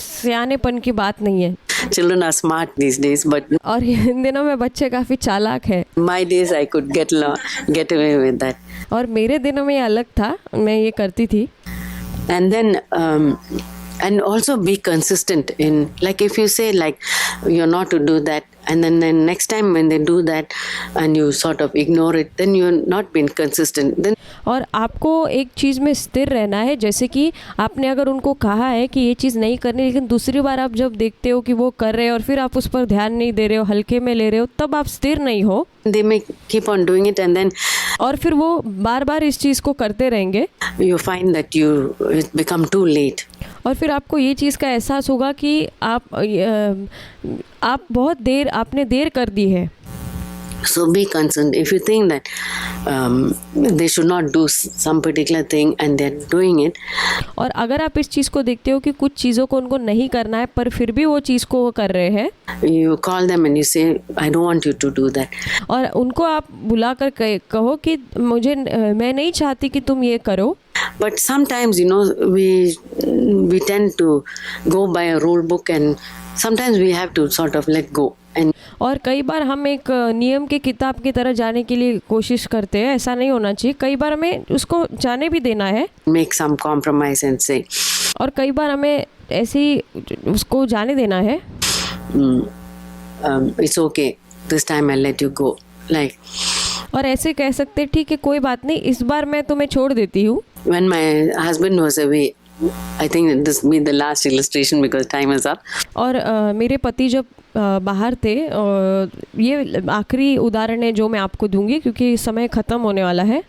सियानेपन की बात नहीं है। Children are smart these days, but और इन दिनों में बच्चे काफ़ी चालाक है। my days I could get away with that. और मेरे दिनों में ये अलग था, मैं ये करती थी। And then and also be consistent in, like if you say like you're not to do that, and then next time when they do that and you sort of ignore it, then you're not being consistent. Then और आपको एक चीज़ में स्थिर रहना है, जैसे कि आपने अगर उनको कहा है कि ये चीज़ नहीं करनी, लेकिन दूसरी बार आप जब देखते हो कि वो कर रहे हैं और फिर आप उस पर ध्यान नहीं दे रहे हो, हल्के में ले रहे हो, तब आप स्थिर नहीं हो। they may keep on doing it, and then और फिर वो बार बार इस चीज़ को करते रहेंगे। you find that it become too late. और फिर आपको ये चीज़ का एहसास होगा कि आप बहुत आपने देर कर दी है। So be concerned. If you think that they should not do some particular thing and they're doing it, और अगर आप इस चीज़ को देखते हो कि कुछ चीज़ों को उनको नहीं करना है पर फिर भी वो चीज़ को वो कर रहे हैं, you call them and you say, I don't want you to do that. और उनको आप बुलाकर कहो कि मैं नहीं चाहती कि तुम ये करो। But sometimes, we tend to go by a rule book, and sometimes we have to sort of let go. And और कई बार हम एक नियम की किताब की तरह जाने के लिए कोशिश करते हैं, ऐसा नहीं होना चाहिए। कई बार हमें उसको जाने भी देना है, make some compromise and say, और कई बार हमें ऐसे ही उसको जाने देना है। it's okay, this time I'll let you go. Like, और ऐसे कह सकते ठीक है कोई बात नहीं, इस बार मैं तुम्हें छोड़ देती हूँ। when my husband was away, I think this will be the last illustration because time is up. और मेरे पति जब बाहर थे, ये आखिरी उदाहरण है जो मैं आपको दूंगी क्योंकि समय ख़त्म होने वाला है।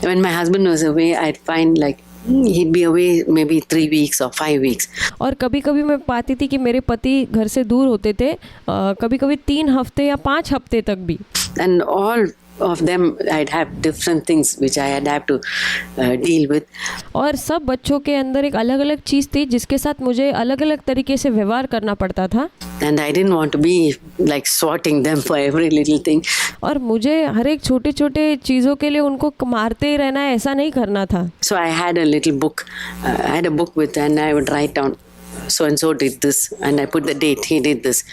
When my husband was away, I'd find like he'd be away maybe 3 weeks or 5 weeks. और कभी कभी मैं पाती थी कि मेरे पति घर से दूर होते थे, कभी कभी 3 हफ्ते या 5 हफ्ते तक भी। And all of them I'd have different things which I had to deal with. और सब बच्चों के अंदर एक अलग अलग चीज़ थी जिसके साथ मुझे अलग अलग तरीके से व्यवहार करना पड़ता था। And I didn't want to be like swatting them for every little thing. और मुझे हर एक छोटे छोटे चीज़ों के लिए उनको मारते ही रहना है, ऐसा नहीं करना था। So I had a little book. I had a book with, and I would write down, so and so did this, and I put the date he did this.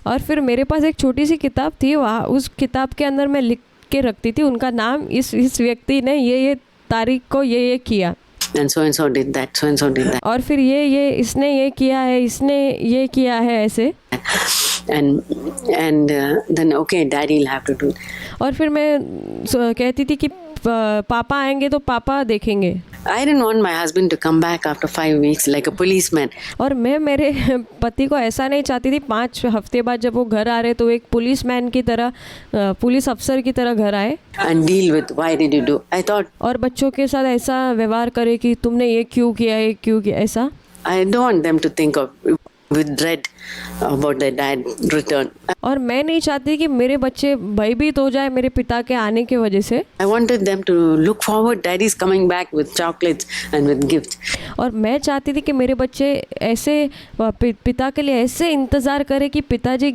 और फिर मेरे पास एक छोटी सी किताब थी, वहाँ उस किताब के अंदर मैं लिख के रखती थी उनका नाम, इस व्यक्ति ने ये तारीख को ये किया। and so did that, so did that. और फिर ये इसने ये किया है, इसने ये किया है, ऐसे. And then okay, daddy'll have to do it. और फिर मैं कहती थी कि पापा आएंगे तो पापा देखेंगे. I didn't want my husband to come back after 5 weeks like a policeman. और मैं मेरे पति को ऐसा नहीं चाहती थी 5 हफ्ते बाद जब वो घर आ रहे तो एक पुलिसमैन की तरह, पुलिस अफसर की तरह घर आए. And deal with why did you do? I thought. और बच्चों के साथ ऐसा व्यवहार करे कि तुमने ये क्यों किया, ये क्यों किया, ऐसा. I don't want them to think of with dread about their dad return. और मैं नहीं चाहती कि मेरे बच्चे भयभीत हो जाए मेरे पिता के आने की वजह से. I wanted them to look forward, daddy's coming back with chocolates and with gifts. और मैं चाहती थी कि मेरे बच्चे ऐसे पिता के लिए ऐसे इंतज़ार करें कि पिताजी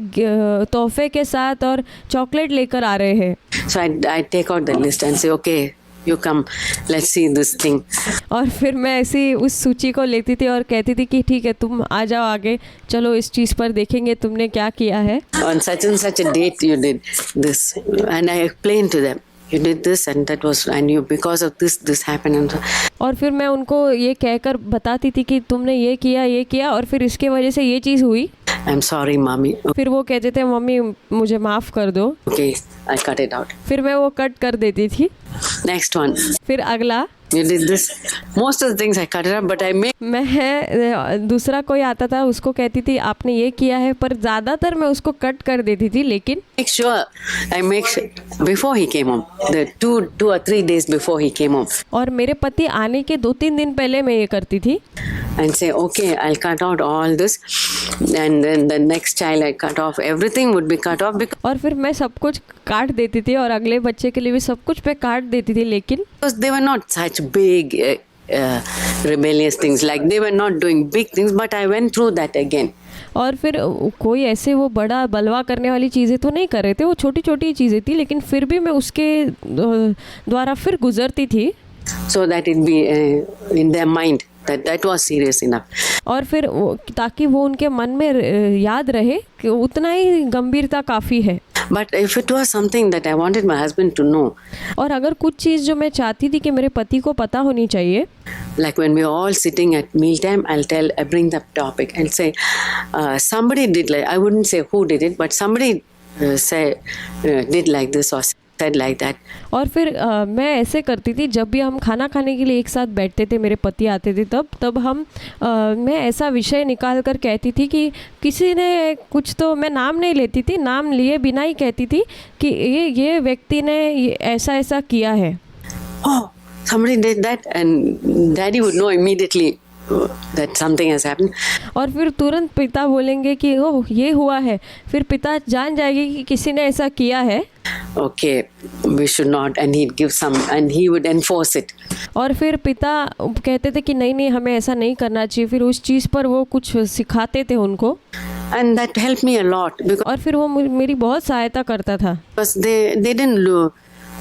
तोहफे के साथ और चॉकलेट लेकर आ रहे हैं. So I take out the list and say, okay, you come, let's see this thing. और फिर मैं ऐसी उस सूची को लेती थी और कहती थी कि ठीक है, तुम आ जाओ आगे, चलो इस चीज़ पर देखेंगे तुमने क्या किया है. On such and such a date you did this, and I explained to them, you did this and that was, and you because of this happened. And so. और फिर मैं उनको ये कहकर बताती थी कि तुमने ये किया और फिर इसके वजह से ये चीज़ हुई. I'm sorry, mommy. फिर वो कहते थे मम्मी मुझे माफ़ कर दो. Okay, I cut it out. फिर मैं वो कट कर देती थी. Next one. फिर अगला. You did this. Most of the things I cut it up, but I make. मैं दूसरा कोई आता था उसको कहती थी आपने ये किया है, पर ज़्यादातर मैं उसको कट कर देती थी. लेकिन Make sure I make sure before he came home, the two or 3 days before he came home. और मेरे पति आने के 2-3 दिन पहले मैं ये करती थी. And say, okay, I'll cut out all this, and then the next child I cut off. Everything would be cut off और फिर मैं सब कुछ काट देती थी और अगले बच्चे के लिए भी सब कुछ पे काट देती थी. लेकिन because they were not such big rebellious things, like they were not doing big things, but I went through that again. और फिर कोई ऐसे वो बड़ा बलवा करने वाली चीज़ें तो नहीं कर रहे थे, वो छोटी छोटी चीज़ें थी, लेकिन फिर भी मैं उसके द्वारा फिर गुजरती थी. So that it be in their mind that was serious enough. और फिर ताकि वो उनके मन में याद रहे कि उतना ही गंभीरता काफ़ी है. But if it was something that I wanted my husband to know, और अगर कुछ चीज़ जो मैं चाहती थी कि मेरे पति को पता होनी चाहिए, like when we are all sitting at mealtime, I bring the topic and say, somebody did like, I wouldn't say who did it, but somebody did like this or said like that. और फिर मैं ऐसे करती थी जब भी हम खाना खाने के लिए एक साथ बैठते थे, मेरे पति आते थे, तब हम मैं ऐसा विषय निकाल कर कहती थी कि किसी ने कुछ, तो मैं नाम नहीं लेती थी, नाम लिए बिना ही कहती थी कि ये व्यक्ति ने ऐसा किया है. Oh, somebody did that, and daddy would know immediately that something has happened. और फिर तुरंत पिता बोलेंगे कि ओह ये हुआ है. फिर पिता जान जाएंगे कि किसी ने ऐसा किया है. Okay, we should not, and he'd give some, and he would enforce it. और फिर पिता कहते थे कि नहीं हमें ऐसा नहीं करना चाहिए. फिर उस चीज़ पर वो कुछ सिखाते थे उनको. And that helped me a lot because. और फिर वो मेरी बहुत सहायता करता था. Because they didn't look.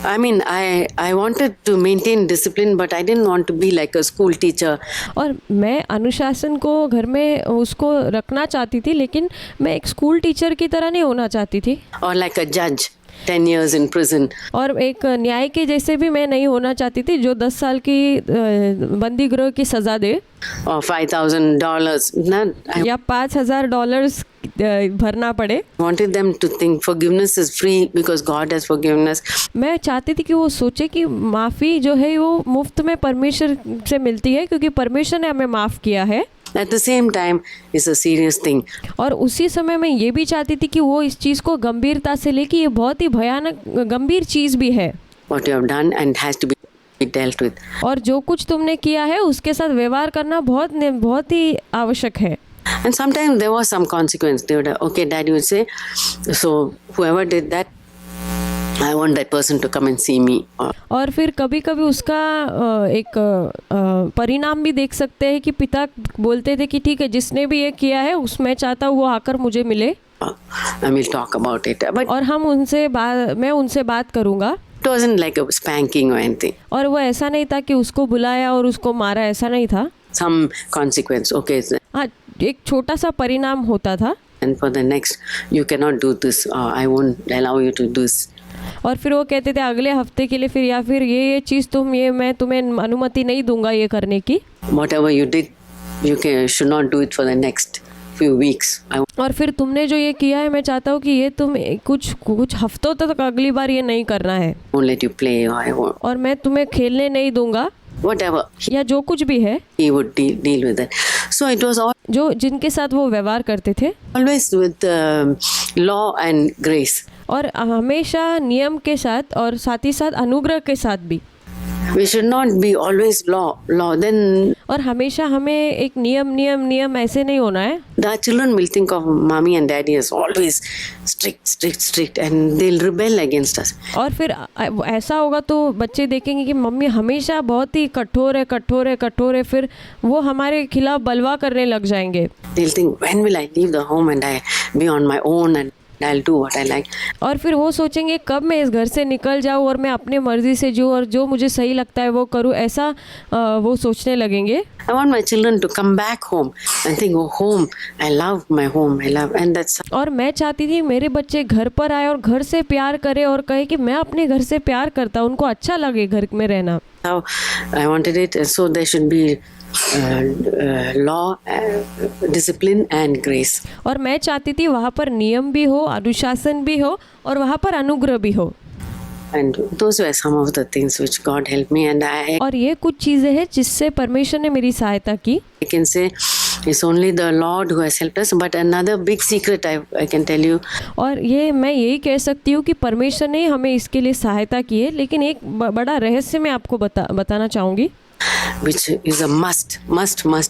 I mean, I wanted to maintain discipline, but I didn't want to be like a school teacher. और मैं अनुशासन को घर में उसको रखना चाहती थी, लेकिन मैं एक स्कूल टीचर की तरह नहीं होना चाहती थी. Or like a judge, 10 years in prison. और एक न्याय के जैसे भी मैं नहीं होना चाहती थी जो 10 साल की बंदी गृह की सज़ा दे. Or $5,000. या $5,000 भरना पड़े. Wanted them to think forgiveness is free because God has forgiven us. मैं चाहती थी कि वो सोचे कि माफ़ी जो है वो मुफ्त में परमेश्वर से मिलती है क्योंकि परमेश्वर ने हमें माफ़ किया है. At the same time, it's a serious thing. और उसी समय मैं ये भी चाहती थी कि वो इस चीज़ को गंभीरता से ले कि ये बहुत ही भयानक गंभीर चीज़ भी है. What you have done and has to be dealt with. और जो कुछ तुमने किया है उसके साथ व्यवहार करना बहुत ही आवश्यक है. And sometimes there was some consequence. They would, okay, Daddy would say, so whoever did that, I want that person to come and see me. और फिर कभी कभी उसका एक परिणाम भी देख सकते हैं कि पिता बोलते थे कि ठीक है जिसने भी ये किया है उसमें चाहता हूँ वो आकर मुझे मिले. And we'll talk about it. But और मैं उनसे बात करूँगा. it wasn't like a spanking or anything. और वो ऐसा नहीं था कि उसको बुलाया और उसको मारा, ऐसा नहीं था. Some consequence, okay. हाँ, एक छोटा सा परिणाम होता था. And for the next, you cannot do this. I won't allow you to do this. और फिर वो कहते थे अगले हफ्ते के लिए फिर, या फिर ये चीज़ मैं तुम्हें अनुमति नहीं दूंगा ये करने की, Whatever you did, you should not do it for the next few weeks. और फिर तुमने जो ये किया है मैं चाहता हूँ कि ये तुम कुछ हफ्तों तक अगली बार ये नहीं करना है, won't let you play, or I won't. और मैं तुम्हें खेलने नहीं दूंगा, Whatever. या जो कुछ भी है, He would deal with it. So it was जो जिनके साथ वो व्यवहार करते थे, always with law and grace. और हमेशा नियम के साथ और साथ ही साथ अनुग्रह के साथ भी। We should not be always law. Then और हमेशा हमें एक नियम ऐसे नहीं होना है। the children will think of mommy and daddy as always strict, and they'll rebel against us. और फिर ऐसा होगा तो बच्चे देखेंगे कि मम्मी हमेशा बहुत ही कठोर है, फिर वो हमारे खिलाफ बलवा करने लग जाएंगे। They'll think, when will I leave the home and I be on my own and I'll do what I like. और फिर वो सोचेंगे कब मैं इस घर से निकल जाऊँ और मैं अपनी मर्जी से जो और जो मुझे सही लगता है वो करूँ, ऐसा वो सोचने लगेंगे। I want my children to come back home and think, oh, home, I love my home, and that's और मैं चाहती थी मेरे बच्चे घर पर आए और घर से प्यार करें और कहे कि मैं अपने घर से प्यार करता हूँ, उनको अच्छा लगे घर में रहना। how I wanted it. And so there should be law, discipline and grace. और मैं चाहती थी वहाँ पर नियम भी हो, अनुशासन भी हो और वहाँ पर अनुग्रह भी हो। And those were some of the things which God helped me, and I और ये कुछ चीज़ें हैं जिससे परमेश्वर ने मेरी सहायता की। can say it's only the Lord who has helped us. But another big secret I can tell you. और ये मैं यही कह सकती हूँ कि परमेश्वर ने हमें इसके लिए सहायता की है, लेकिन एक बड़ा रहस्य मैं आपको बताना चाहूँगी, Which is a must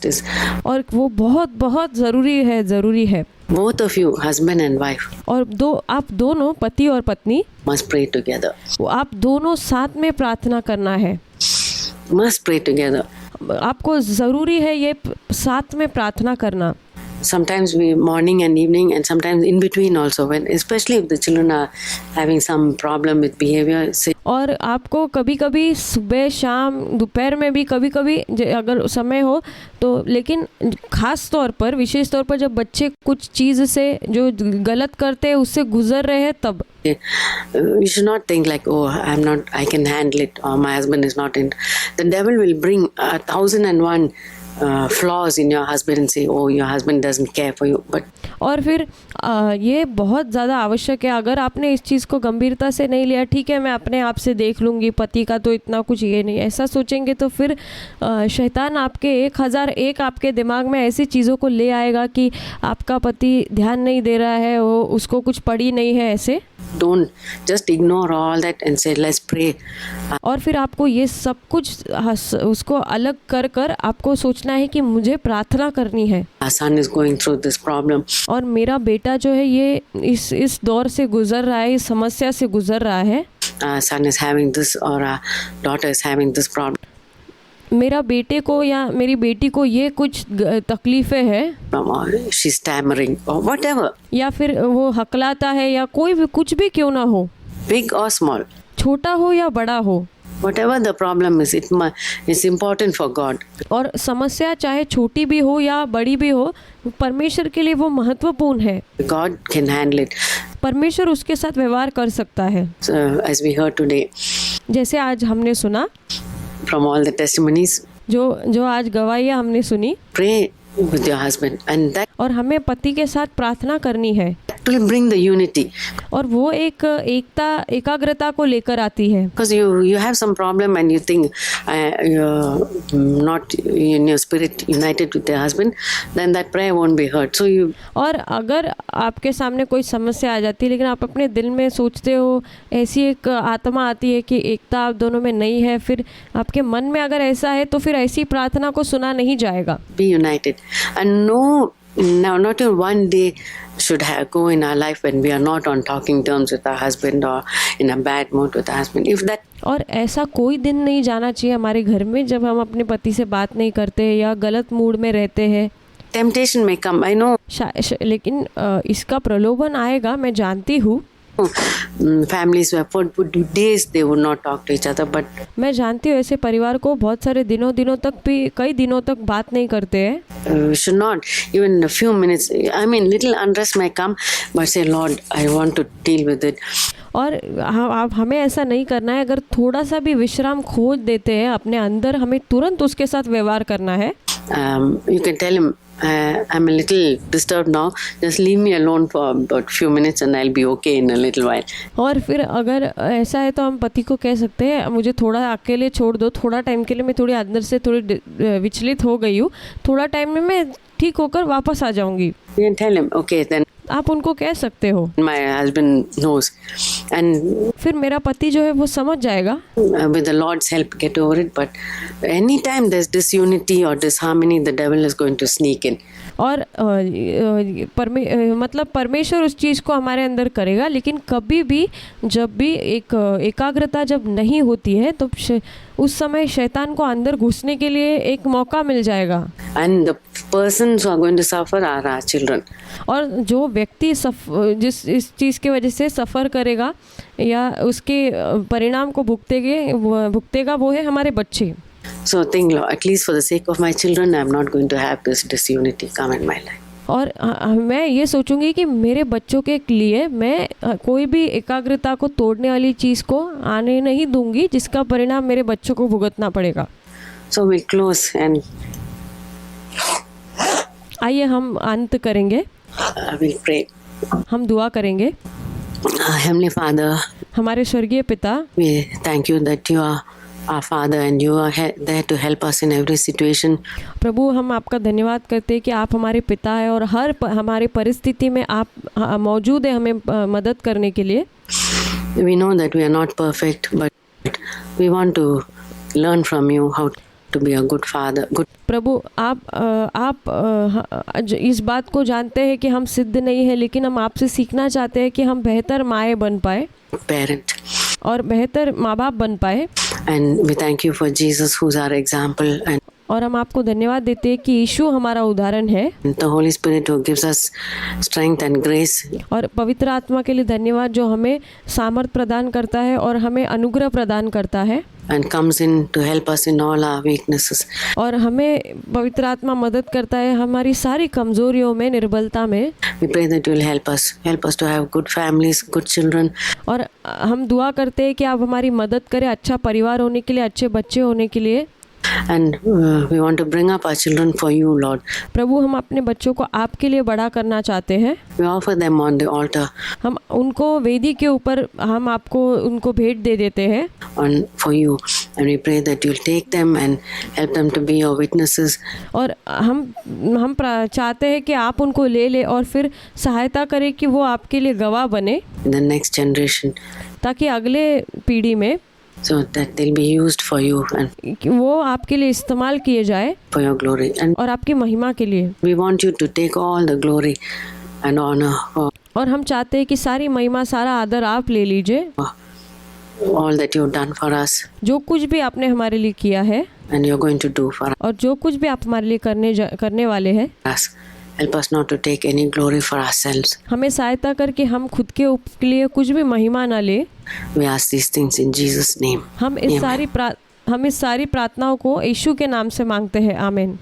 is और वो बहुत ज़रूरी है। both of you, husband and wife, और आप दोनों पति और पत्नी must pray together. आप दोनों साथ में प्रार्थना करना है। Must pray together. आपको ज़रूरी है ये साथ में प्रार्थना करना। Sometimes we morning and evening, and sometimes in between also, when especially if the children are having some problem with behavior. Say, और आपको कभी कभी सुबह शाम दोपहर में भी कभी कभी अगर समय हो तो, लेकिन ख़ास तौर पर विशेष तौर पर जब बच्चे कुछ चीज़ से जो गलत करते हैं उससे गुजर रहे हैं तब you should not think like, oh, I can handle it, or my husband is not in. The devil will bring 1,001 flaws in your husband and say, oh, your husband doesn't care for you. But और फिर ये बहुत ज़्यादा आवश्यक है, अगर आपने इस चीज़ को गंभीरता से नहीं लिया, ठीक है मैं अपने आप से देख लूँगी, पति का तो इतना कुछ ये नहीं, ऐसा सोचेंगे तो फिर शैतान आपके 1001 आपके दिमाग में ऐसी चीज़ों को ले आएगा कि आपका पति ध्यान नहीं दे रहा है, वो उसको कुछ पड़ी नहीं है, ऐसे don't just ignore all that and say, let's pray. और फिर आपको ये सब कुछ उसको अलग कर आपको सोचना है कि मुझे प्रार्थना करनी है। Our son is going through this problem. और मेरा बेटा जो है ये इस दौर से गुजर रहा है, इस समस्या से गुजर रहा है। Our son is having this, or our daughter is having this problem. मेरा बेटे को या मेरी बेटी को ये कुछ तकलीफ़ें हैं, Or she's stammering, or whatever, या फिर वो हकलाता है, या कोई भी कुछ भी क्यों ना हो, big or small. छोटा हो या बड़ा हो, Whatever the problem is, it's important for God. और समस्या चाहे छोटी भी हो या बड़ी भी हो, परमेश्वर के लिए वो महत्वपूर्ण है। God can handle it. परमेश्वर उसके साथ व्यवहार कर सकता है। So, as we heard today, जैसे आज हमने सुना, from all the testimonies, जो आज गवाहियाँ हमने सुनी, pray with your husband, and that और हमें पति के साथ प्रार्थना करनी है, will bring the unity. और वो एकाग्रता को लेकर आती है। Because you have some problem and you think you're not in your spirit united with your husband, then that prayer won't be heard. So you, और अगर आपके सामने कोई समस्या आ जाती है लेकिन आप अपने दिल में सोचते हो, ऐसी एक आत्मा आती है कि एकता आप दोनों में नहीं है, फिर आपके मन में अगर ऐसा है तो फिर ऐसी प्रार्थना को सुना नहीं जाएगा। be united, and not in one day should go in our life when we are not on talking terms with our husband or in a bad mood with our husband. If that, और ऐसा कोई दिन नहीं जाना चाहिए हमारे घर में जब हम अपने पति से बात नहीं करते या गलत मूड में रहते हैं। temptation may come, I know, लेकिन इसका प्रलोभन आएगा, मैं जानती हूँ। Families were for days they would not talk to each other, but मैं जानती हूँ ऐसे परिवार को बहुत सारे दिनों तक भी कई दिनों तक बात नहीं करते हैं. we should not even a few minutes. I mean, little unrest may come, but say, Lord, I want to deal with it. और हमें ऐसा नहीं करना है. अगर थोड़ा सा भी विश्राम खोज देते हैं अपने अंदर, हमें तुरंत उसके साथ व्यवहार करना है. You can tell him, I'm a little disturbed now. Just leave me alone for about few minutes and I'll be okay in a little while. और फिर अगर ऐसा है तो हम पति को कह सकते हैं, मुझे थोड़ा अकेले छोड़ दो, थोड़ा टाइम के लिए मैं थोड़ी अंदर से थोड़ी विचलित हो गई हूँ, थोड़ा टाइम में मैं ठीक होकर वापस आ जाऊँगी. You can tell him, okay, then आप उनको कह सकते हो. my husband knows. And फिर मेरा पति जो है वो समझ जाएगा. with the Lord's help, get over it. But anytime there's disunity or disharmony, the devil is going to sneak in. और मतलब परमेश्वर उस चीज़ को हमारे अंदर करेगा, लेकिन कभी भी जब भी एकाग्रता जब नहीं होती है तो उस समय शैतान को अंदर घुसने के लिए एक मौका मिल जाएगा. And the persons who are going to suffer are our children. और जो व्यक्ति जिस इस चीज़ की वजह से सफ़र करेगा या उसके परिणाम को भुगतेगा वो है हमारे बच्चे. So think, at least for the sake of my children, I'm not going to have this disunity come in my life. और मैं ये सोचूंगी कि मेरे बच्चों के लिए मैं कोई भी एकाग्रता को तोड़ने वाली चीज़ को आने नहीं दूंगी जिसका परिणाम मेरे बच्चों को भुगतना पड़ेगा. So we'll close and आइए हम अंत करेंगे. we'll pray. हम दुआ करेंगे. Heavenly Father, हमारे स्वर्गीय पिता, we thank you that you are our Father and you are there to help us in every situation. प्रभु हम आपका धन्यवाद करते हैं कि आप हमारे पिता हैं और हर हमारी परिस्थिति में आप मौजूद हैं हमें मदद करने के लिए. We know that we are not perfect, but we want to learn from you how to be a good father, good प्रभु आप इस बात को जानते हैं कि हम सिद्ध नहीं है, लेकिन हम आपसे सीखना चाहते हैं कि हम बेहतर माए बन पाए parent. और बेहतर माँ बाप बन पाए. And we thank you for Jesus, who's our example, and और हम आपको धन्यवाद देते हैं कि यीशु हमारा उदाहरण है. the Holy Spirit who gives us strength and grace. और पवित्र आत्मा के लिए धन्यवाद जो हमें सामर्थ प्रदान करता है और हमें अनुग्रह प्रदान करता है. And comes in to help us in all our weaknesses. और हमें पवित्र आत्मा मदद करता है हमारी सारी कमजोरियों में, निर्बलता में. We pray that you will help us to have good families, good children. और हम दुआ करते हैं कि आप हमारी मदद करें अच्छा परिवार होने के लिए, अच्छे बच्चे होने के लिए. And we want to bring up our children for you, Lord. प्रभु हम अपने बच्चों को आपके लिए बड़ा करना चाहते हैं. We offer them on the altar. हम उनको वेदी के ऊपर हम आपको उनको भेंट दे देते हैं. On for you, and we pray that you'll take them and help them to be your witnesses. और हम चाहते हैं कि आप उनको ले और फिर सहायता करें कि वो आपके लिए गवाह बने In the next generation, ताकि अगले पीढ़ी में so that they'll be used for you and वो आपके लिए इस्तेमाल किए जाए for your glory. And और आपकी महिमा के लिए. we want you to take all the glory and honor for और हम चाहते हैं कि सारी महिमा सारा आदर आप ले लीजिए. all that you've done for us जो कुछ भी आपने हमारे लिए किया है and you're going to do for और जो कुछ भी आप हमारे लिए करने वाले हैं. us. Help us not to take any glory for ourselves. हमें सहायता करके हम खुद के लिए कुछ भी महिमा ना ले. We ask these things in Jesus' name. हम इस सारी प्रार्थनाओं को यीशु के नाम से मांगते हैं. आमीन.